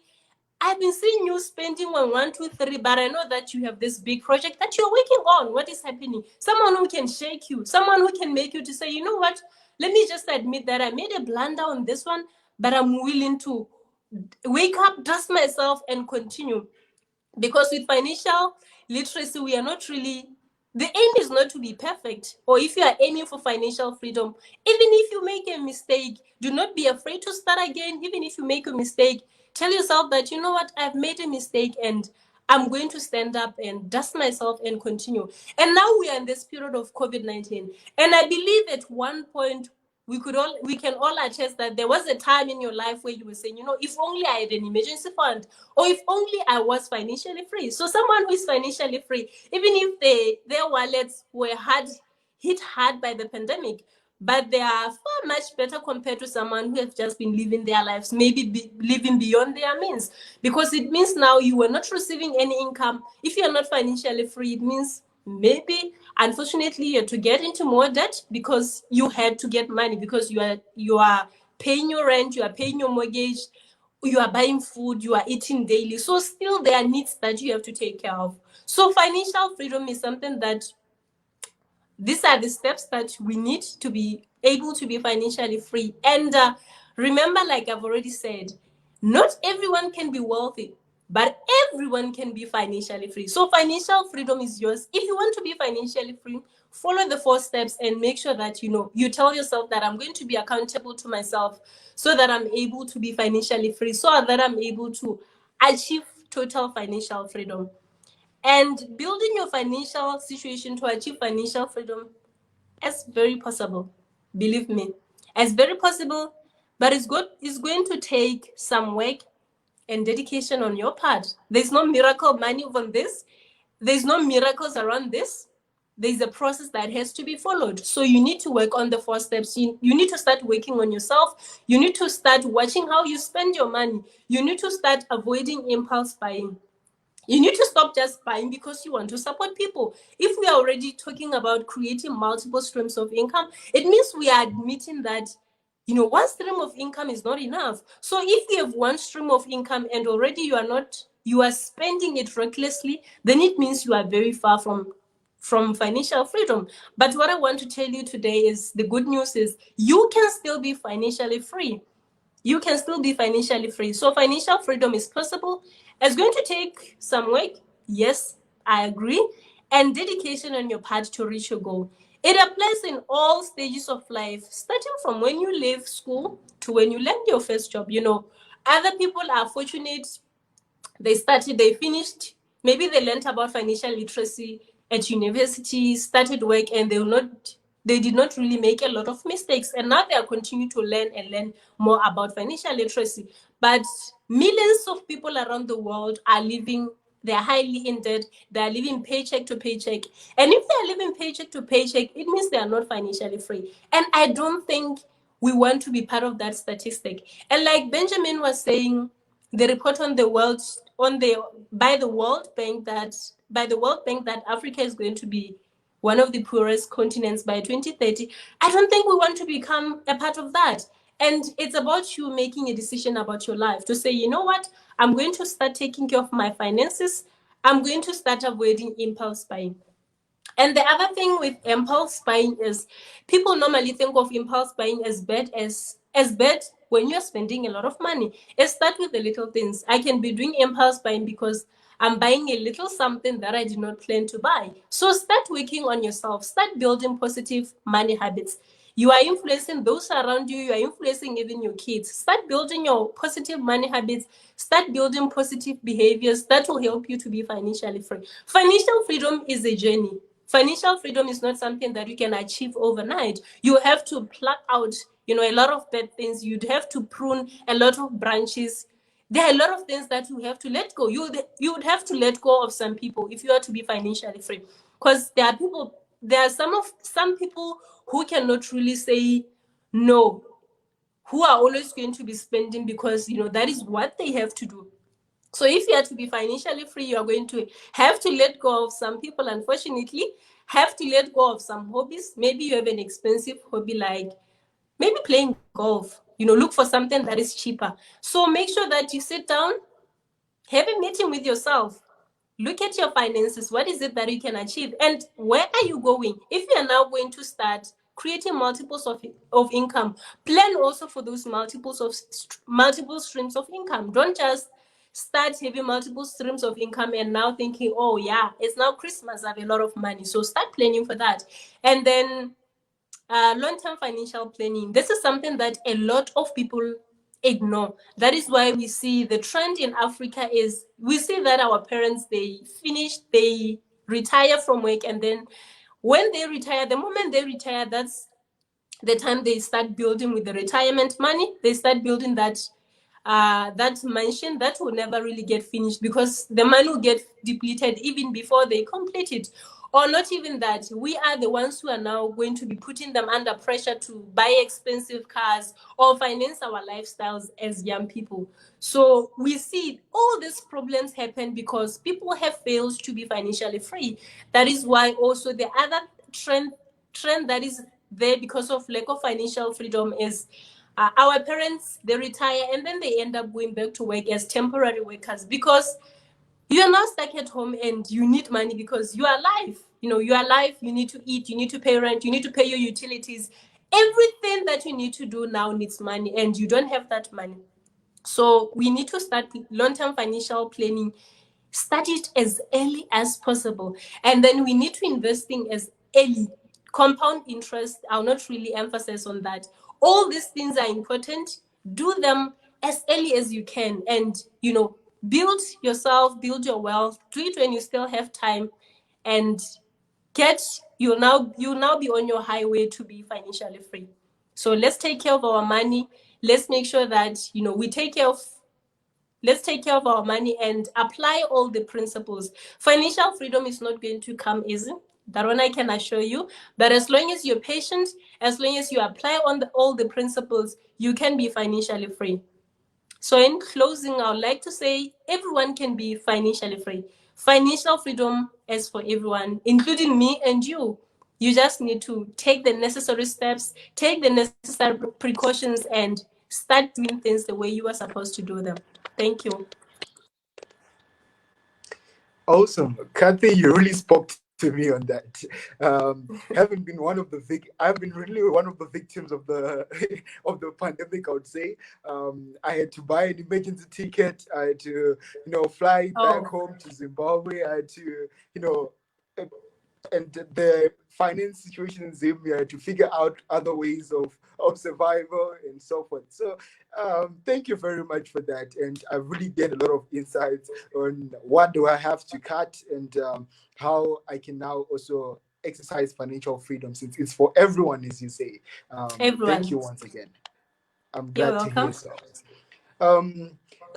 Speaker 6: I've been seeing you spending on 1, 2, 3, but I know that you have this big project that you're working on. What is happening? Someone who can shake you, someone who can make you to say, you know what, let me just admit that I made a blunder on this one, but I'm willing to wake up, dust myself, and continue. Because with financial literacy, we are not really, the aim is not to be perfect. Or if you are aiming for financial freedom, even if you make a mistake, do not be afraid to start again. Even if you make a mistake, tell yourself that, you know what, I've made a mistake and I'm going to stand up and dust myself and continue. And now we are in this period of COVID-19. And I believe at one point, we can all attest that there was a time in your life where you were saying, if only I had an emergency fund, or if only I was financially free. So someone who is financially free, even if their wallets were hit hard by the pandemic, but they are far much better compared to someone who has just been living their lives, maybe living beyond their means, because it means now you were not receiving any income. If you're not financially free, it means maybe, unfortunately, you had to get into more debt because you had to get money, because you are paying your rent, you are paying your mortgage, you are buying food, you are eating daily. So still there are needs that you have to take care of. So financial freedom is something that, these are the steps that we need to be able to be financially free. And remember, like I've already said, not everyone can be wealthy, but everyone can be financially free. So financial freedom is yours. If you want to be financially free, follow the 4 steps and make sure that you tell yourself that I'm going to be accountable to myself, so that I'm able to be financially free, so that I'm able to achieve total financial freedom. And building your financial situation to achieve financial freedom is very possible. Believe me, it's very possible, but it's going to take some work and dedication on your part. There's no miracle money on this. There's no miracles around this. There's a process that has to be followed. So you need to work on the 4 steps. You need to start working on yourself. You need to start watching how you spend your money. You need to start avoiding impulse buying. You need to stop just buying because you want to support people. If we are already talking about creating multiple streams of income, it means we are admitting that one stream of income is not enough. So if you have one stream of income and already you are spending it recklessly, then it means you are very far from financial freedom. But what I want to tell you today is the good news is you can still be financially free. You can still be financially free. So financial freedom is possible. It's going to take some work. Yes, I agree. And dedication on your part to reach your goal. It applies in all stages of life, starting from when you leave school to when you land your first job. Other people are fortunate. They finished, maybe they learned about financial literacy at university, started work, and they did not really make a lot of mistakes. And now they are continuing to learn and learn more about financial literacy. But millions of people around the world are living, they're highly in debt, they're living paycheck to paycheck. And if they're living paycheck to paycheck, it means they are not financially free. And I don't think we want to be part of that statistic. And like Benjamin was saying, the report on the world by the World Bank that Africa is going to be one of the poorest continents by 2030. I don't think we want to become a part of that. And it's about you making a decision about your life to say, you know what, I'm going to start taking care of my finances. I'm going to start avoiding impulse buying. And the other thing with impulse buying is people normally think of impulse buying as bad when you're spending a lot of money. It starts with the little things. I can be doing impulse buying because I'm buying a little something that I did not plan to buy. So start working on yourself. Start building positive money habits. You are influencing those around you. You are influencing even your kids. Start building your positive money habits. Start building positive behaviors that will help you to be financially free. Financial freedom is a journey. Financial freedom is not something that you can achieve overnight. You have to pluck out, a lot of bad things. You'd have to prune a lot of branches. There are a lot of things that you have to let go. You would have to let go of some people if you are to be financially free. Because there are some people who cannot really say no, who are always going to be spending because that is what they have to do. So if you are to be financially free, you are going to have to let go of some people, unfortunately, have to let go of some hobbies. Maybe you have an expensive hobby like maybe playing golf. Look for something that is cheaper. So make sure that you sit down, have a meeting with yourself. Look at your finances. What is it that you can achieve? And where are you going? If you are now going to start creating multiples of income, plan also for those multiple streams of income. Don't just start having multiple streams of income and now thinking, oh yeah, it's now Christmas, I have a lot of money. So start planning for that. And then long-term financial planning. This is something that a lot of people ignore. That is why we see the trend in Africa is we see that our parents, they retire from work, and then when they retire, the moment they retire, that's the time they start building with the retirement money. They start building that mansion that will never really get finished because the money will get depleted even before they complete it. Or not even that, we are the ones who are now going to be putting them under pressure to buy expensive cars or finance our lifestyles as young people. So we see all these problems happen because people have failed to be financially free. That is why also the other trend that is there because of lack of financial freedom is our parents, they retire and then they end up going back to work as temporary workers because you are now stuck at home and you need money because you are alive. You are alive, you need to eat, you need to pay rent, you need to pay your utilities. Everything that you need to do now needs money and you don't have that money. So we need to start long-term financial planning. Start it as early as possible. And then we need to invest in as early. Compound interest, I'll not really emphasize on that. All these things are important. Do them as early as you can. And, build yourself, build your wealth. Do it when you still have time. And you'll now be on your highway to be financially free. So let's take care of our money. Let's make sure that, let's take care of our money and apply all the principles. Financial freedom is not going to come easy. That one I can assure you. But as long as you're patient, as long as you apply all the principles, you can be financially free. So in closing, I would like to say everyone can be financially free. Financial freedom is for everyone, including me and you. You just need to take the necessary steps, take the necessary precautions, and start doing things the way you are supposed to do them. Thank you.
Speaker 1: Awesome, Kathy, you really spoke to me on that. Having been I've been really one of the victims of the of the pandemic. I would say I had to buy an emergency ticket. I had to, fly back home to Zimbabwe. I had to, and the finance situation in Zambia, I had to figure out other ways of survival and so forth. So thank you very much for that. And I really get a lot of insights on what do I have to cut and how I can now also exercise financial freedom, since it's for everyone, as you say.
Speaker 6: Everyone.
Speaker 1: Thank you once again. I'm glad to hear so.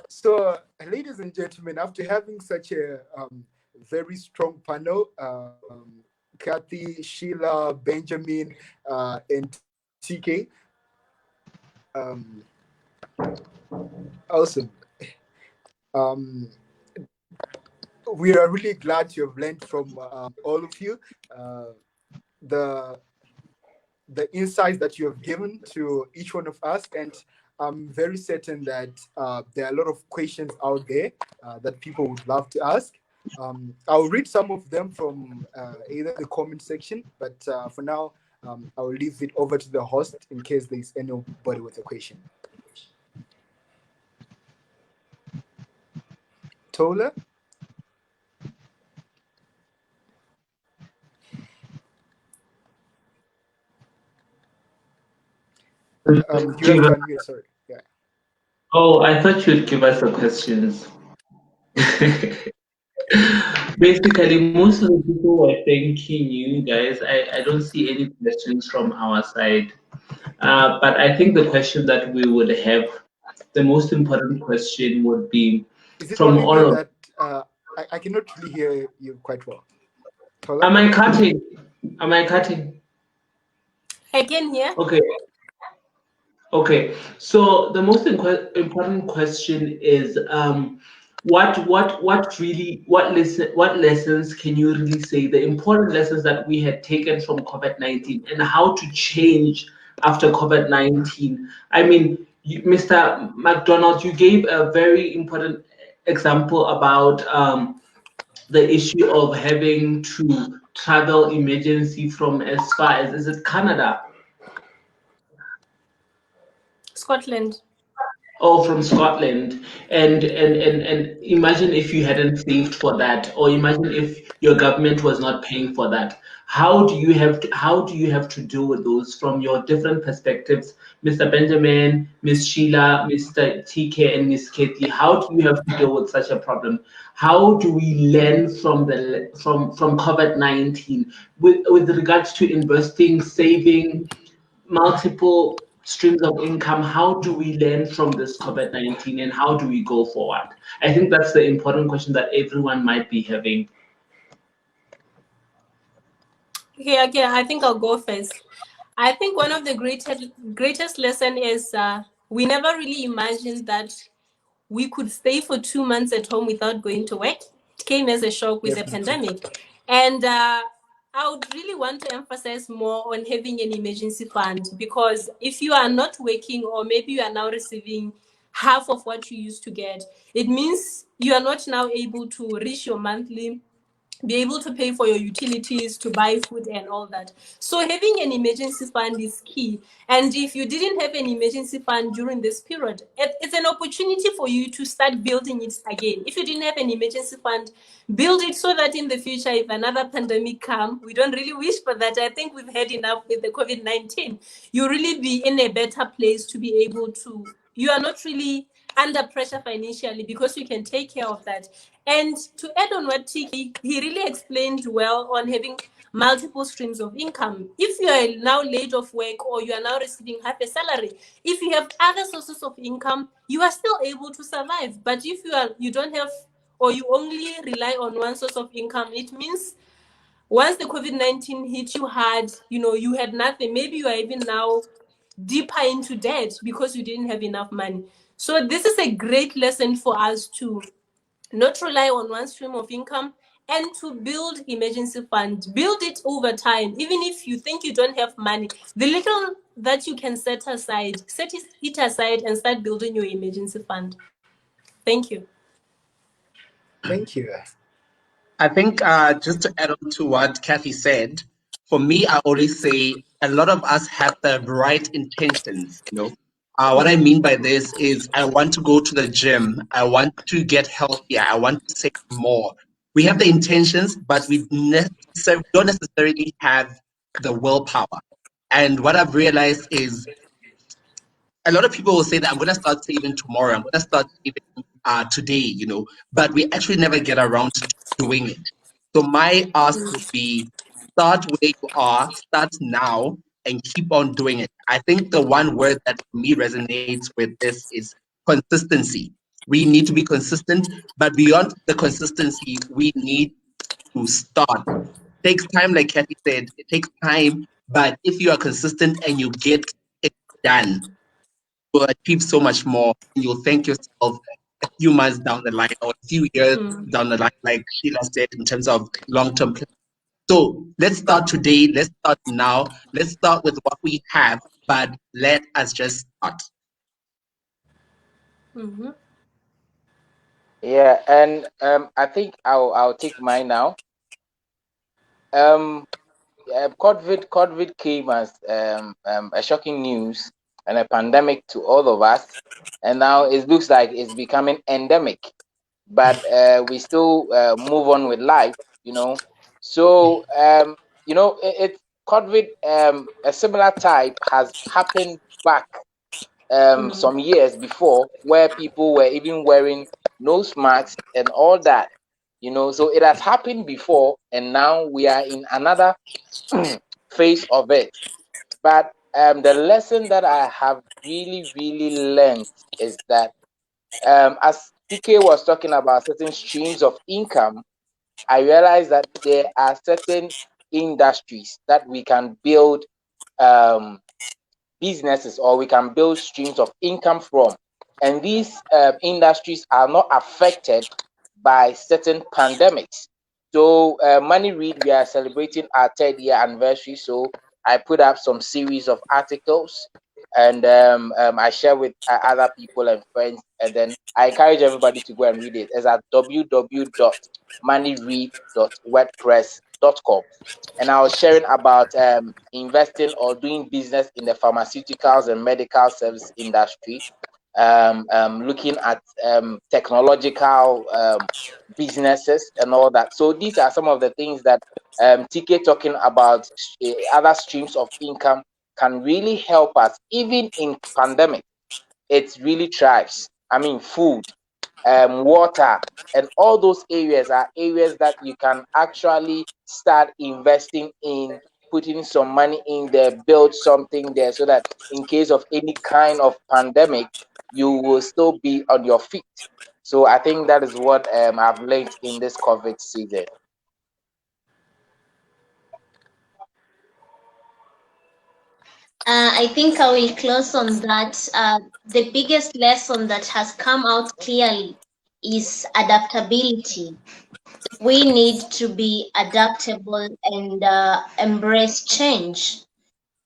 Speaker 1: So, ladies and gentlemen, after having such a very strong panel, Kathy, Sheila, Benjamin, and TK. Awesome. We are really glad to have learned from all of you. The insights that you have given to each one of us, and I'm very certain that there are a lot of questions out there that people would love to ask. I'll read some of them from either the comment section, but for now, I'll leave it over to the host in case there's anybody with a question. Tola? You have to unmute, sorry. Yeah.
Speaker 3: Oh, I thought you'd give us the questions. Basically, most of the people were thanking you guys. I don't see any questions from our side. But I think the question that we would have, the most important question would be from all of...
Speaker 1: that I cannot really hear you quite well. Tola?
Speaker 3: Am I cutting? Am I cutting?
Speaker 6: I can hear.
Speaker 3: Okay. Okay. So the most important question is what lessons can you really say, the important lessons that we had taken from COVID-19 and how to change after COVID-19? I mean, Mr. Macdonald, you gave a very important example about the issue of having to travel emergency from as far as, is it Canada?
Speaker 6: Scotland.
Speaker 3: Oh, from Scotland. And imagine if you hadn't saved for that, or imagine if your government was not paying for that. How do you have to deal with those from your different perspectives, Mr. Benjamin, Miss Sheila, Mr. TK, and Miss Katie? How do you have to deal with such a problem? How do we learn from COVID-19 with regards to investing, saving, multiple streams of income? How do we learn from this COVID-19 and how do we go forward? I think that's the important question that everyone might be having.
Speaker 6: Okay, I think I'll go first. I think one of the greatest lesson is we never really imagined that we could stay for 2 months at home without going to work. It came as a shock with the pandemic. And I would really want to emphasize more on having an emergency fund, because if you are not working, or maybe you are now receiving half of what you used to get, it means you are not now able to reach your monthly, be able to pay for your utilities, to buy food and all that. So having an emergency fund is key. And if you didn't have an emergency fund during this period, it's an opportunity for you to start building it again. If you didn't have an emergency fund, build it so that in the future, if another pandemic comes, we don't really wish for that. I think we've had enough with the COVID-19. You really be in a better place to be able to, you are not really under pressure financially, because you can take care of that. And to add on what TK, he really explained well on having multiple streams of income. If you are now laid off work, or you are now receiving half a salary, if you have other sources of income, you are still able to survive. But if you don't have, or you only rely on one source of income, it means once the COVID-19 hit you hard, you had nothing. Maybe you are even now deeper into debt because you didn't have enough money. So this is a great lesson for us to not rely on one stream of income, and to build emergency fund. Build it over time. Even if you think you don't have money, the little that you can set aside, set it aside and start building your emergency fund. Thank you.
Speaker 1: Thank you.
Speaker 5: I think just to add on to what Kathy said, for me, I always say a lot of us have the right intentions. What I mean by this is I want to go to the gym. I want to get healthier. I want to save more. We have the intentions, but we don't necessarily have the willpower. And what I've realized is a lot of people will say that I'm going to start saving tomorrow. I'm going to start saving today, but we actually never get around to doing it. So my ask would be start where you are, start now, and keep on doing it. I think the one word that for me resonates with this is consistency. We need to be consistent, but beyond the consistency, we need to start. It takes time, like Kathy said, it takes time, but if you are consistent and you get it done, will achieve so much more, and you'll thank yourself a few months down the line or a few years down the line, like Sheila said, in terms of long-term plan. So let's start today. Let's start now. Let's start with what we have, but let us just start.
Speaker 2: Yeah, and I think I'll take mine now. COVID came as a shocking news and a pandemic to all of us, and now it looks like it's becoming endemic. But we still move on with life, So it's COVID. A similar type has happened back some years before, where people were even wearing nose masks and all that. So it has happened before, and now we are in another phase of it. But the lesson that I have really, really learned is that as TK was talking about certain streams of income, I realized that there are certain industries that we can build businesses, or we can build streams of income from. And these industries are not affected by certain pandemics. So Money Read, we are celebrating our 3rd year anniversary. So I put up some series of articles, and I share with other people and friends. And then I encourage everybody to go and read it. It's at www.moneyread.wordpress.com. And I was sharing about investing or doing business in the pharmaceuticals and medical service industry, looking at technological businesses and all that. So these are some of the things that TK talking about. Other streams of income can really help us, even in pandemic. It really thrives. I mean, food, water, and all those areas are areas that you can actually start investing in, putting some money in there, build something there, so that in case of any kind of pandemic, you will still be on your feet. So I think that is what I've learned in this COVID season.
Speaker 4: I think I will close on that. The biggest lesson that has come out clearly is adaptability. We need to be adaptable and embrace change,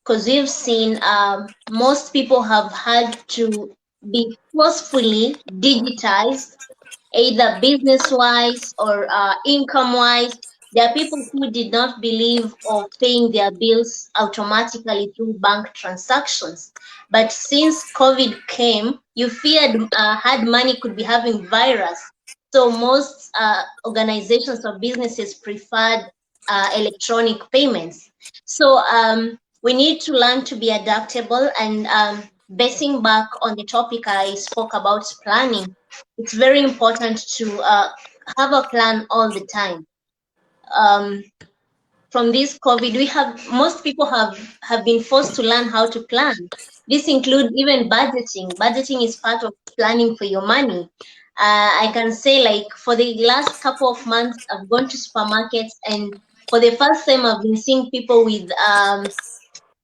Speaker 4: because we've seen most people have had to be forcefully digitized, either business-wise or income-wise. There are people who did not believe of paying their bills automatically through bank transactions. But since COVID came, you feared hard money could be having virus. So most organizations or businesses preferred electronic payments. So we need to learn to be adaptable, and basing back on the topic I spoke about, planning. It's very important to have a plan all the time. From this COVID, most people have been forced to learn how to plan. This includes even budgeting. Budgeting is part of planning for your money. I can say, like, for the last couple of months, I've gone to supermarkets, and for the first time, I've been seeing people with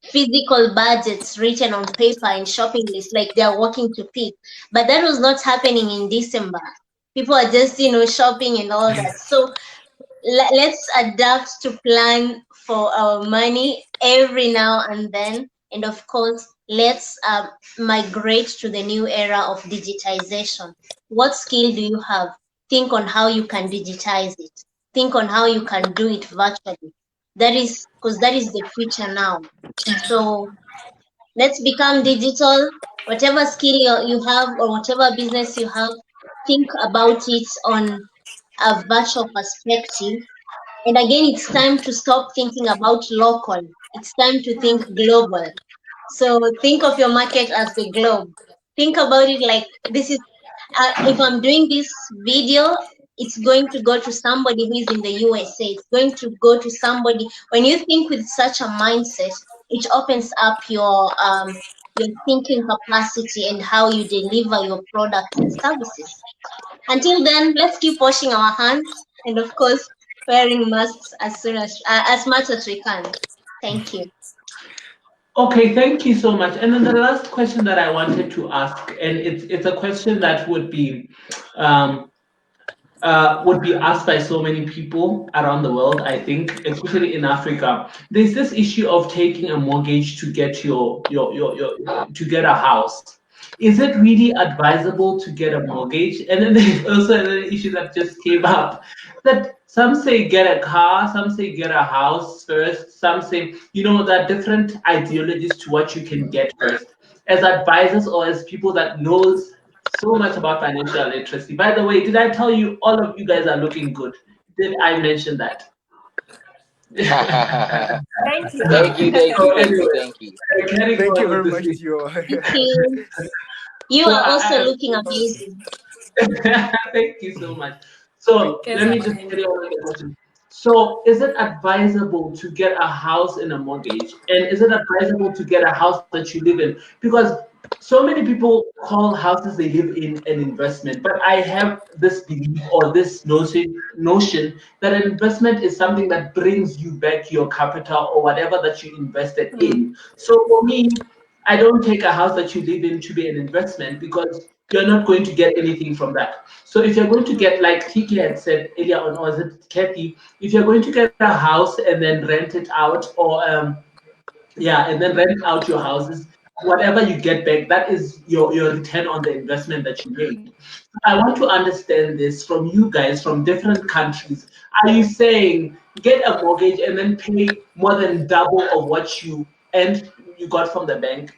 Speaker 4: physical budgets written on paper and shopping lists, like they're walking to pick. But that was not happening in December. People are just, shopping and all that. So let's adapt to plan for our money every now and then. And of course, let's migrate to the new era of digitization. What skill do you have? Think on how you can digitize it. Think on how you can do it virtually. That is because that is the future now. So let's become digital. Whatever skill you have or whatever business you have, think about it on a virtual perspective. And again, it's time to stop thinking about local. It's time to think global. So think of your market as the globe. Think about it like this is, if I'm doing this video, it's going to go to somebody who is in the USA. It's going to go to somebody. When you think with such a mindset, it opens up your thinking capacity and how you deliver your products and services. Until then, let's keep washing our hands and, of course, wearing masks as much as we can. Thank you.
Speaker 3: Okay, thank you so much. And then the last question that I wanted to ask, and it's a question that would be asked by so many people around the world, I think, especially in Africa. There's this issue of taking a mortgage to get your to get a house. Is it really advisable to get a mortgage? And then there's also another issue that just came up that some say get a car, some say get a house first, some say, that different ideologies to what you can get first. As advisors or as people that knows so much about financial literacy. By the way, did I tell you all of you guys are looking good? Did I mention that?
Speaker 6: Thank you.
Speaker 2: Thank you.
Speaker 1: Thank you very much, Tio.
Speaker 4: Thank you. You are also looking amazing.
Speaker 3: Thank you so much. So let me just carry on with the question. So is it advisable to get a house in a mortgage? And is it advisable to get a house that you live in? Because so many people call houses they live in an investment, but I have this belief or this notion that an investment is something that brings you back your capital or whatever that you invested in. So for me, I don't take a house that you live in to be an investment because you're not going to get anything from that. So if you're going to get, like TK had said earlier on, or is it Kathy, if you're going to get a house and then rent it out, or and then rent out your houses, whatever you get back, that is your return on the investment that you made. I want to understand this from you guys from different countries. Are you saying get a mortgage and then pay more than double of what you got from the bank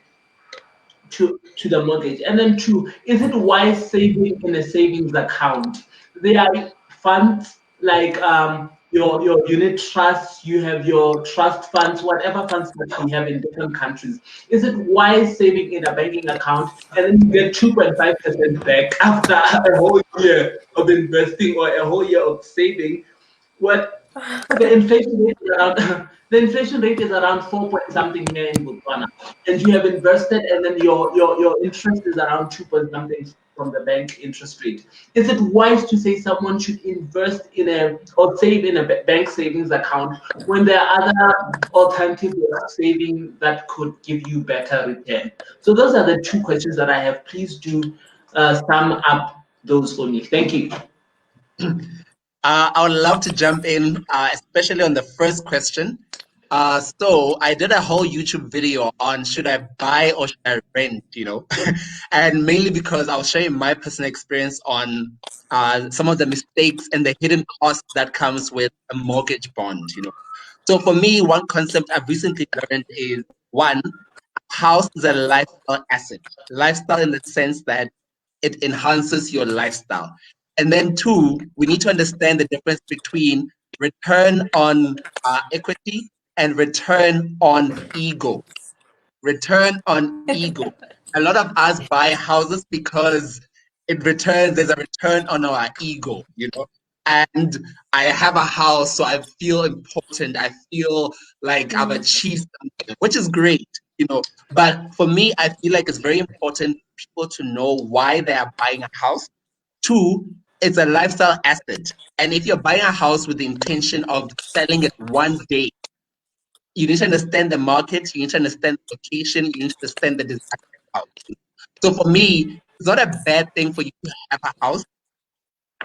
Speaker 3: to the mortgage? And then two, is it wise saving in a savings account? There are funds like your unit trusts, you have your trust funds, whatever funds that we have in different countries. Is it wise saving in a banking account and then you get 2.5% back after a whole year of investing or a whole year of saving? What the inflation rate is around the inflation rate is around 4 point something here in Botswana, and you have invested, and then your interest is around 2 point something from the bank interest rate. Is it wise to say someone should invest or save in a bank savings account when there are other alternatives of saving that could give you better return? So those are the two questions that I have. Please do sum up those for me. Thank you.
Speaker 5: I would love to jump in, especially on the first question. So I did a whole YouTube video on should I buy or should I rent, and mainly because I was sharing my personal experience on some of the mistakes and the hidden costs that comes with a mortgage bond, So for me, one concept I've recently learned is one, house is a lifestyle asset. Lifestyle in the sense that it enhances your lifestyle. And then two, we need to understand the difference between return on equity and return on ego. Return on ego. A lot of us buy houses because there's a return on our ego, And I have a house, so I feel important. I feel like I've achieved something, which is great, But for me, I feel like it's very important for people to know why they are buying a house. Two, it's a lifestyle asset. And if you're buying a house with the intention of selling it one day, you need to understand the market, you need to understand the location, you need to understand the design of the house. So for me, it's not a bad thing for you to have a house.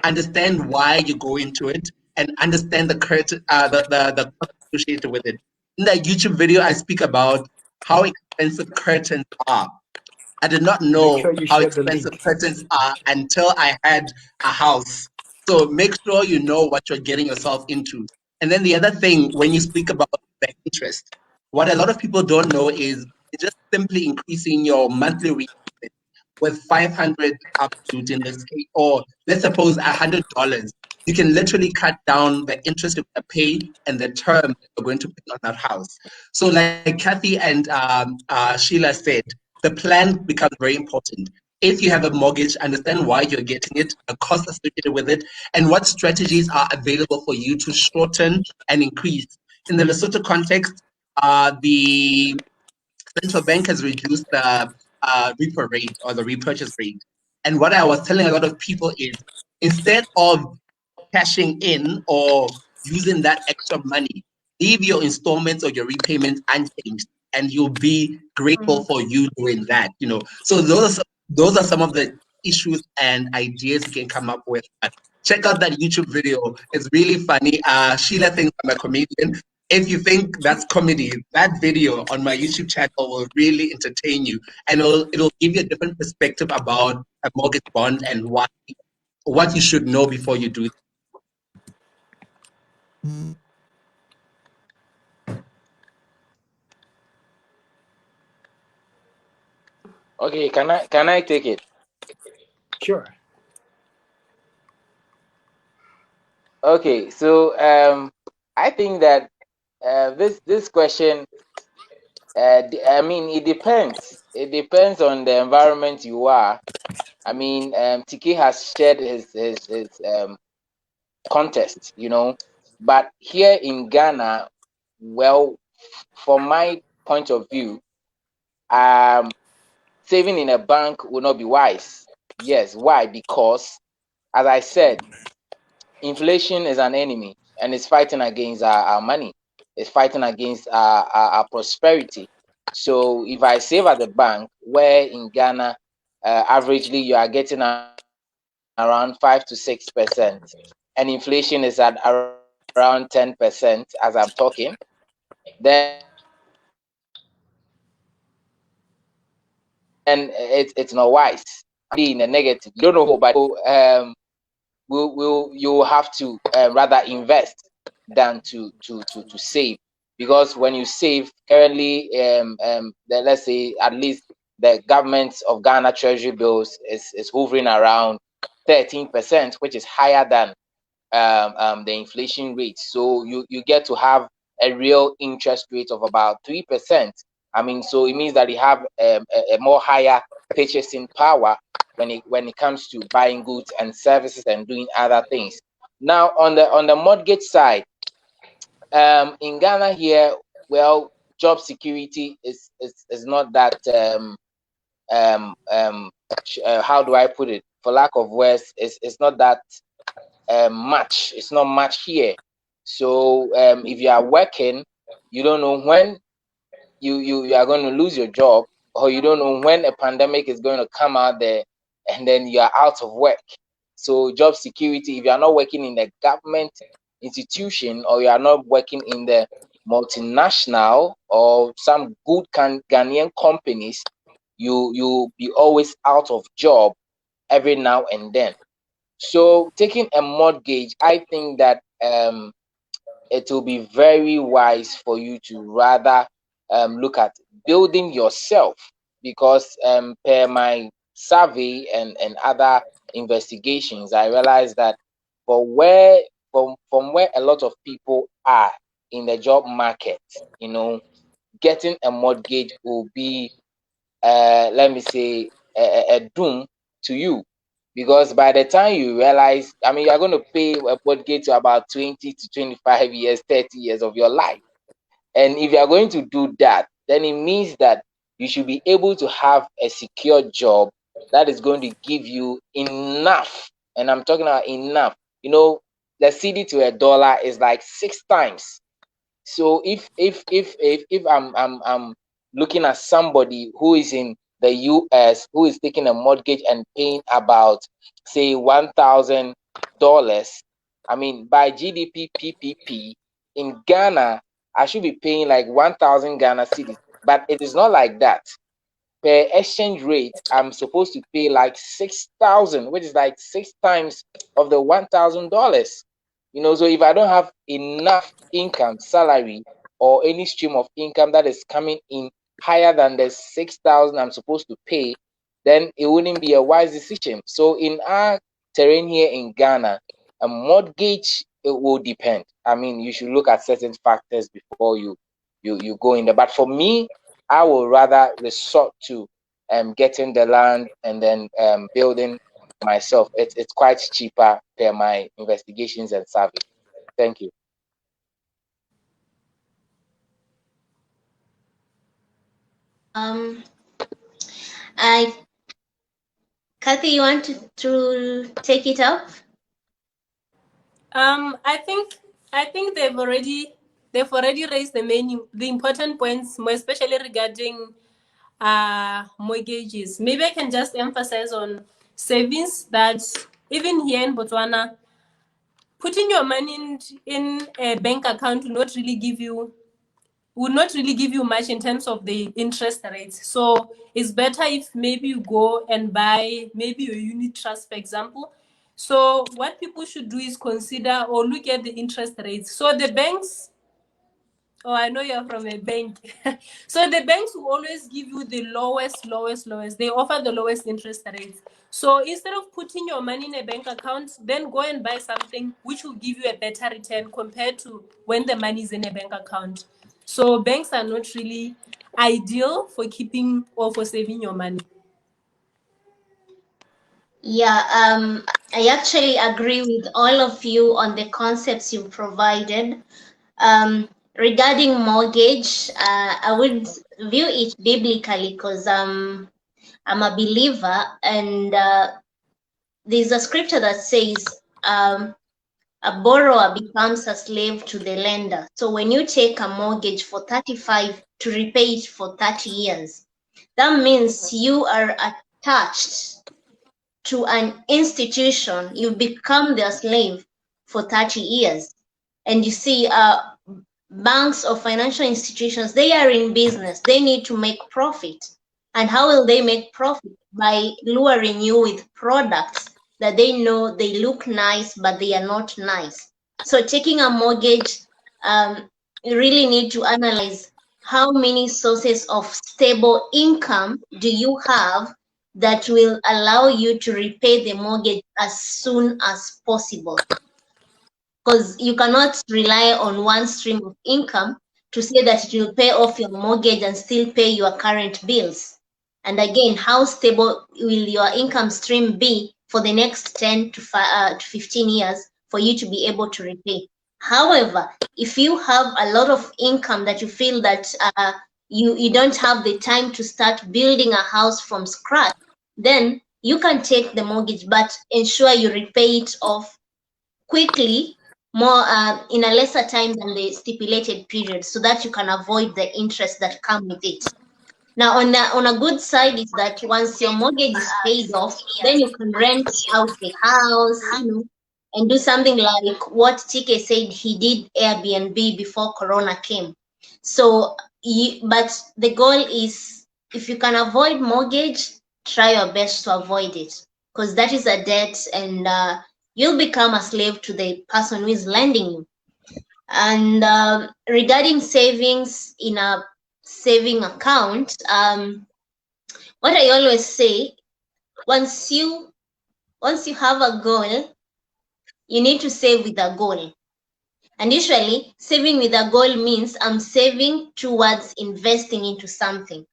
Speaker 5: understand why you go into it, and understand the the cost associated with it. In that YouTube video, I speak about how expensive curtains are. I did not
Speaker 1: Make
Speaker 5: know
Speaker 1: sure you
Speaker 5: how
Speaker 1: share the
Speaker 5: expensive
Speaker 1: link.
Speaker 5: curtains are until I had a house. So make sure you know what you're getting yourself into. And then the other thing, when you speak about the interest, what a lot of people don't know is just simply increasing your monthly repayment with 500 absolute in this case, or let's suppose $100. You can literally cut down the interest you're going to pay and the term you're going to pay on that house. So, like Kathy and Sheila said, the plan becomes very important. If you have a mortgage, understand why you're getting it, the cost associated with it, and what strategies are available for you to shorten and increase. In the Lesotho context, the central bank has reduced the repo rate or the repurchase rate. And what I was telling a lot of people is, instead of cashing in or using that extra money, leave your installments or your repayments unchanged, and you'll be grateful for you doing that. So those are some of the issues and ideas you can come up with. Check out that YouTube video; it's really funny. Sheila thinks I'm a comedian. If you think that's comedy, that video on my YouTube channel will really entertain you, and it'll give you a different perspective about a mortgage bond and what you should know before you do.
Speaker 2: Okay, can I take it?
Speaker 1: Sure.
Speaker 2: Okay, so I think that this question, I mean, it depends. It depends on the environment you are. I mean, Tkay has shared his context, but here in Ghana, well, from my point of view, saving in a bank will not be wise. Yes, why? Because, as I said, inflation is an enemy and it's fighting against our money. It's fighting against our prosperity. So if I save at the bank, where in Ghana, averagely you are getting around 5 to 6%, and inflation is at around 10% as I'm talking, then it's not wise. Be in a negative. You don't know who, but you have to rather invest than to save, because when you save currently, let's say at least the government of Ghana treasury bills is hovering around 13%, which is higher than the inflation rate. So you get to have a real interest rate of about 3%. I mean, so it means that you have a more higher purchasing power when it comes to buying goods and services and doing other things. Now on the mortgage side, in Ghana here, well, job security is not that how do I put it? For lack of words, it's not that much. It's not much here. So if you are working, you don't know when you are going to lose your job, or you don't know when a pandemic is going to come out there and then you are out of work. So job security, if you are not working in the government institution, or you are not working in the multinational or some good Ghanaian companies, you be always out of job every now and then. So taking a mortgage, I think that it will be very wise for you to rather look at building yourself, because per my survey and other investigations, I realized that from where a lot of people are in the job market, getting a mortgage will be let me say a doom to you, because by the time you realize, I mean, you're going to pay a mortgage to about 20 to 25 years, 30 years of your life. And if you're going to do that, then it means that you should be able to have a secure job that is going to give you enough. And I'm talking about enough. The CD to a dollar is like 6 times. So if I'm looking at somebody who is in the US, who is taking a mortgage and paying about, say, $1,000 I mean, by GDP PPP in Ghana, I should be paying like 1,000 Ghana cedis, but it is not like that. Per exchange rate, I'm supposed to pay like 6,000, which is like 6 times of the $1,000. You know, so if I don't have enough income, salary, or any stream of income that is coming in higher than the 6,000 I'm supposed to pay, then it wouldn't be a wise decision. So in our terrain here in Ghana, a mortgage, it will depend. I mean, you should look at certain factors before you go in there. But for me, I would rather resort to getting the land and then building myself. It's quite cheaper per my investigations and survey. Thank you.
Speaker 4: Kathy, you want to take it up?
Speaker 6: I think they've already raised the important points, more especially regarding mortgages. Maybe I can just emphasize on savings, that even here in Botswana, putting your money in a bank account will not really give you much in terms of the interest rates. So it's better if maybe you go and buy maybe a unit trust, for example. So what people should do is consider or look at the interest rates. So the banks, oh, I know you're from a bank. So the banks will always give you the lowest. They offer the lowest interest rates. So instead of putting your money in a bank account, then go and buy something which will give you a better return compared to when the money is in a bank account. So banks are not really ideal for keeping or for saving your money.
Speaker 4: Yeah, I actually agree with all of you on the concepts you provided. Regarding mortgage, I would view it biblically because I'm a believer, and there's a scripture that says a borrower becomes a slave to the lender. So when you take a mortgage for 35 to repay it for 30 years, that means you are attached to an institution. You become their slave for 30 years. And you see, banks or financial institutions, they are in business. They need to make profit. And how will they make profit? By luring you with products that they know they look nice, but they are not nice. So taking a mortgage, you really need to analyze how many sources of stable income do you have that will allow you to repay the mortgage as soon as possible. Because you cannot rely on one stream of income to say that it will pay off your mortgage and still pay your current bills. And again, how stable will your income stream be for the next 10 to 15 years for you to be able to repay? However, if you have a lot of income that you feel that you don't have the time to start building a house from scratch, then you can take the mortgage, but ensure you repay it off quickly, more in a lesser time than the stipulated period, so that you can avoid the interest that come with it. Now, on a good side is that once your mortgage is paid off, then you can rent out the house, and do something like what TK said he did, Airbnb, before Corona came. So, but the goal is, if you can avoid mortgage, try your best to avoid it, because that is a debt, and you'll become a slave to the person who is lending you. And regarding savings in a saving account, what I always say, once you have a goal, you need to save with a goal. And usually saving with a goal means I'm saving towards investing into something.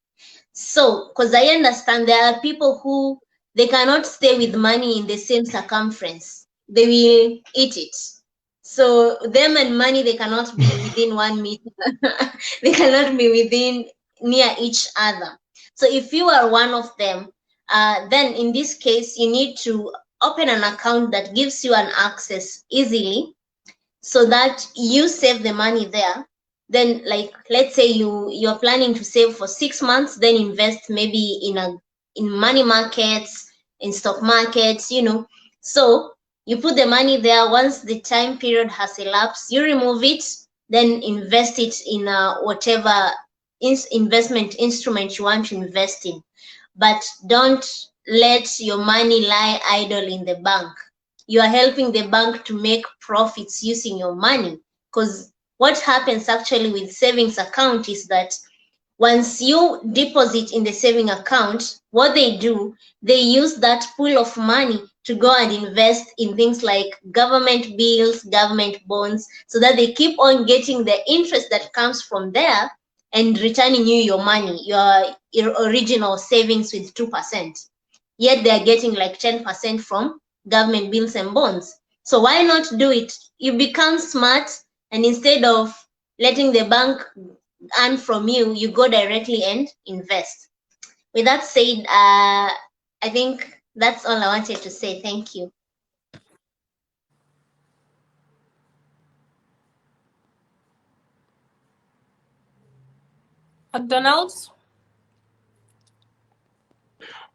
Speaker 4: So, because I understand there are people who they cannot stay with money in the same circumference. They will eat it. So them and money, they cannot be within 1 meter. They cannot be within near each other. So if you are one of them, then in this case, you need to open an account that gives you an access easily, so that you save the money there. Then, like, let's say you're planning to save for 6 months, then invest maybe in money markets, in stock markets, So You put the money there. Once the time period has elapsed, you remove it, then invest it in whatever investment instrument you want to invest in. But don't let your money lie idle in the bank. You are helping the bank to make profits using your money. Because what happens actually with savings account is that once you deposit in the saving account, what they do, they use that pool of money to go and invest in things like government bills, government bonds, so that they keep on getting the interest that comes from there and returning you your money, your original savings with 2%. Yet they're getting like 10% from government bills and bonds. So why not do it? You become smart, and instead of letting the bank earn from you, you go directly and invest. With that said, I think that's all I wanted to say. Thank you.
Speaker 6: Macdonald?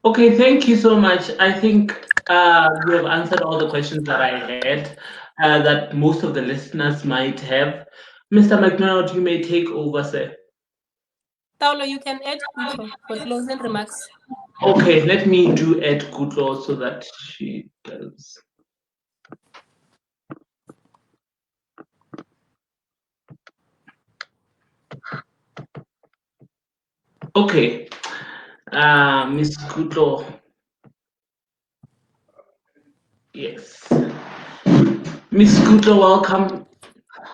Speaker 3: Okay, thank you so much. I think you have answered all the questions that I had, that most of the listeners might have. Mr. Macdonald, you may take over, sir.
Speaker 6: Taulo, you can add Kuto for closing remarks.
Speaker 3: Okay, let me do add Kutlo so that she does. Okay, Miss Kutlo. Yes. Miss Kutlo, welcome.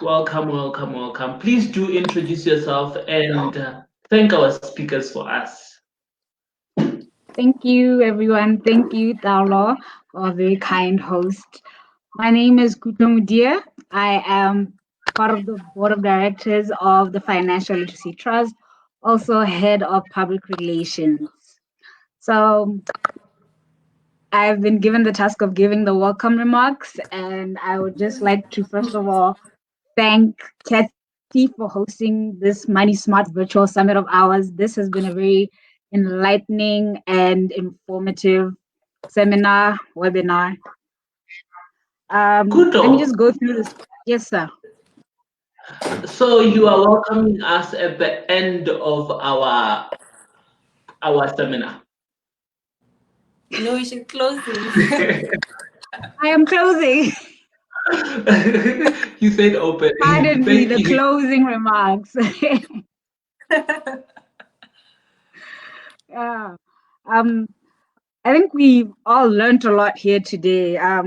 Speaker 3: Welcome. Please do introduce yourself and thank our speakers for us.
Speaker 7: Thank you, everyone. Thank you, Taulo, for a very kind host. My name is Kuto Mudia. I am part of the board of directors of the Financial Literacy Trust, also head of public relations. So I've been given the task of giving the welcome remarks, and I would just like to, first of all, thank Kathy for hosting this MONEYSMART virtual summit of ours. This has been a very enlightening and informative webinar. Let me just go through this. Yes, sir.
Speaker 3: So you are welcoming us at the end of our seminar.
Speaker 6: No, we should close it.
Speaker 7: I am closing.
Speaker 3: You said open.
Speaker 7: Pardon me, the closing remarks. Yeah. I think we all learned a lot here today. I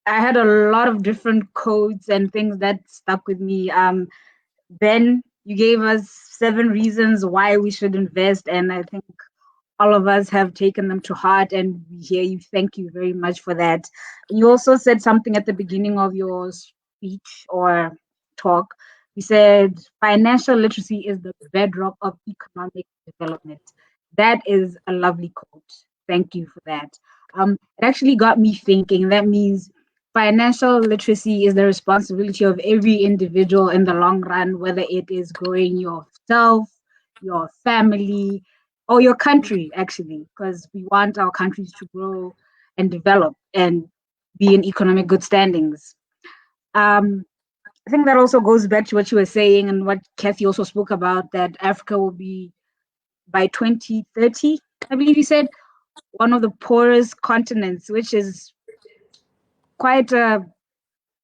Speaker 7: had a lot of different codes and things that stuck with me. Ben, you gave us 7 reasons why we should invest, and I think all of us have taken them to heart, and we hear you. Thank you very much for that. And you also said something at the beginning of your speech or talk. You said financial literacy is the bedrock of economic development. That is a lovely quote. Thank you for that. It actually got me thinking. That means financial literacy is the responsibility of every individual in the long run, whether it is growing yourself, your family, or your country, actually, because we want our countries to grow and develop and be in economic good standings. I think that also goes back to what you were saying and what Kathy also spoke about, that Africa will be, by 2030, I believe you said, one of the poorest continents, which is quite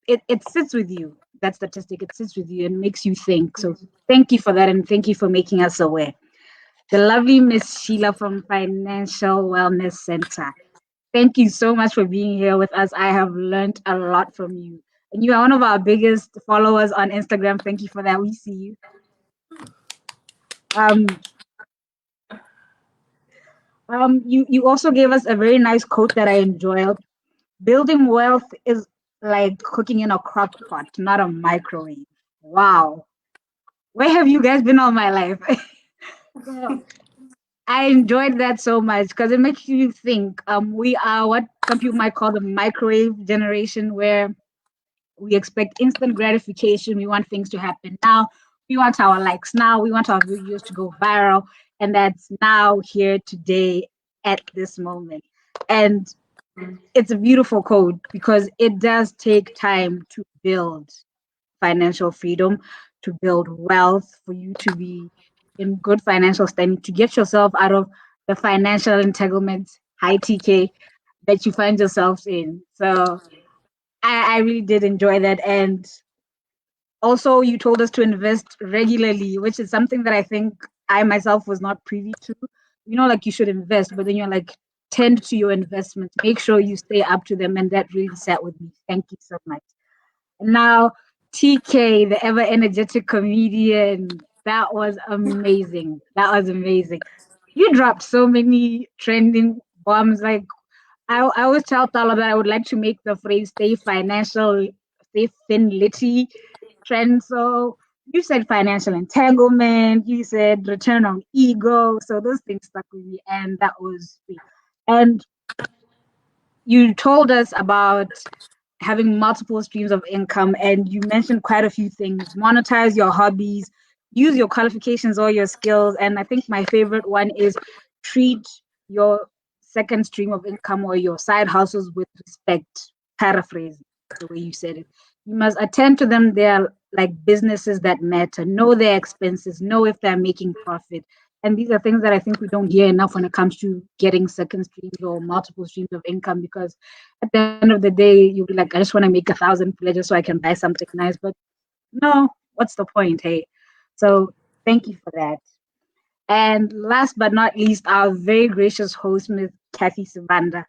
Speaker 7: it sits with you. That statistic, it sits with you and makes you think. So thank you for that, and thank you for making us aware. The lovely Miss Sheila from Financial Wellness Center. Thank you so much for being here with us. I have learned a lot from you. And you are one of our biggest followers on Instagram. Thank you for that. We see you. You also gave us a very nice quote that I enjoyed. Building wealth is like cooking in a crock pot, not a microwave. Wow. Where have you guys been all my life? So, I enjoyed that so much because it makes you think. We are what some people might call the microwave generation, where we expect instant gratification. We want things to happen now. We want our likes now. We want our videos to go viral. And that's now, here, today, at this moment. And it's a beautiful code because it does take time to build financial freedom, to build wealth, for you to be in good financial standing, to get yourself out of the financial entanglements, high TK, that you find yourselves in. So I really did enjoy that. And also, you told us to invest regularly, which is something that I think I myself was not privy to. You know, like you should invest, but then you're like, tend to your investments, make sure you stay up to them. And that really sat with me. Thank you so much. Now, TK, the ever energetic comedian, that was amazing. That was amazing. You dropped so many trending bombs. Like, I always tell Tala that I would like to make the phrase stay financial, stay finlity trend. So you said financial entanglement, you said return on ego. So those things stuck with me, and that was sweet. And you told us about having multiple streams of income, and you mentioned quite a few things: monetize your hobbies, use your qualifications or your skills. And I think my favorite one is treat your second stream of income or your side hustles with respect, paraphrasing the way you said it. You must attend to them. They're like businesses that matter. Know their expenses, know if they're making profit. And these are things that I think we don't hear enough when it comes to getting second streams or multiple streams of income, because at the end of the day, you'll be like, I just want to make 1,000 pledges so I can buy something nice. But no, what's the point, hey? So thank you for that. And last but not least, our very gracious host, Ms. Kathy Sibanda.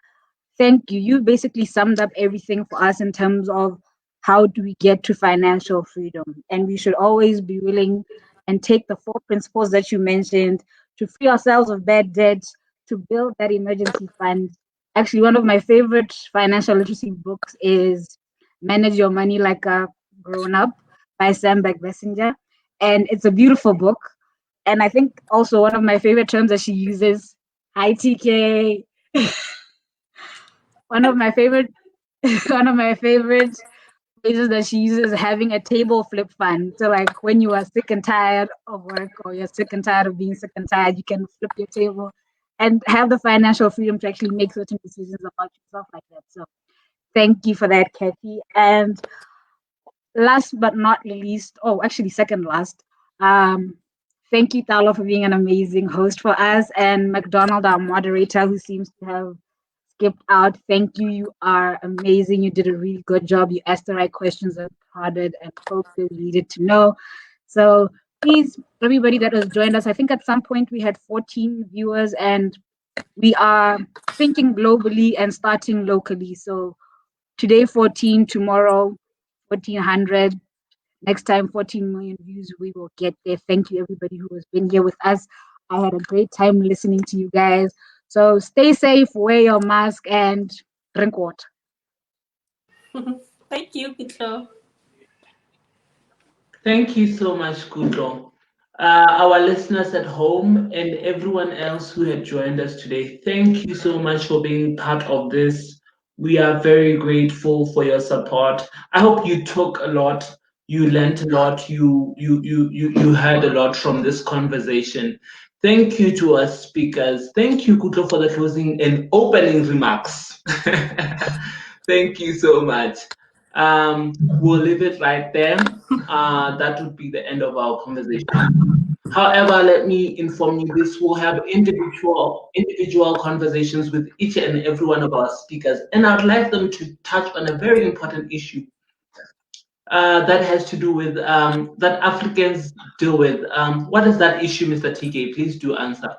Speaker 7: Thank you. You basically summed up everything for us in terms of how do we get to financial freedom. And we should always be willing and take the 4 principles that you mentioned to free ourselves of bad debts, to build that emergency fund. Actually, one of my favorite financial literacy books is Manage Your Money Like a Grown Up by Sam Beck-Messenger. And it's a beautiful book. And I think also one of my favorite terms that she uses, hi TK. One of my favorite phrases that she uses is having a table flip fund. So like when you are sick and tired of work, or you're sick and tired of being sick and tired, you can flip your table and have the financial freedom to actually make certain decisions about yourself like that. So thank you for that, Kathy. And last but not least, oh, actually second last, thank you, Talo, for being an amazing host for us, and Macdonald, our moderator, who seems to have skipped out. Thank you. You are amazing. You did a really good job. You asked the right questions and prodded and folks really needed to know. So please, everybody that has joined us, I think at some point we had 14 viewers, and we are thinking globally and starting locally. So today 14, tomorrow 1400, next time 14 million views, we will get there. Thank you everybody who has been here with us. I had a great time listening to you guys. So stay safe, wear your mask, and drink water.
Speaker 6: Thank you, Peter.
Speaker 3: Thank you so much, Kuto. Our listeners at home and everyone else who had joined us today, thank you so much for being part of this. We are very grateful for your support. I hope you took a lot, you learned a lot, you heard a lot from this conversation. Thank you to our speakers. Thank you, Kuto, for the closing and opening remarks. Thank you so much. We'll leave it right there. That would be the end of our conversation. However, let me inform you, this will have individual conversations with each and every one of our speakers, and I'd like them to touch on a very important issue that has to do with that Africans deal with. What is that issue, Mr. TK? Please do answer.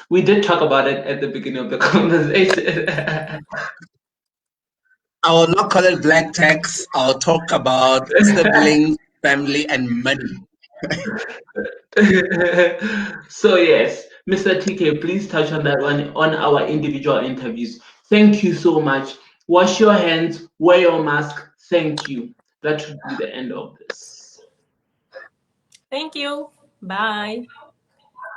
Speaker 3: We did talk about it at the beginning of the conversation.
Speaker 5: I will not call it black tax. I'll talk about siblings, family, and money.
Speaker 3: So yes, Mr. TK, please touch on that one on our individual interviews. Thank you so much. Wash your hands, wear your mask. Thank you. That should be the end of this.
Speaker 6: Thank you. Bye.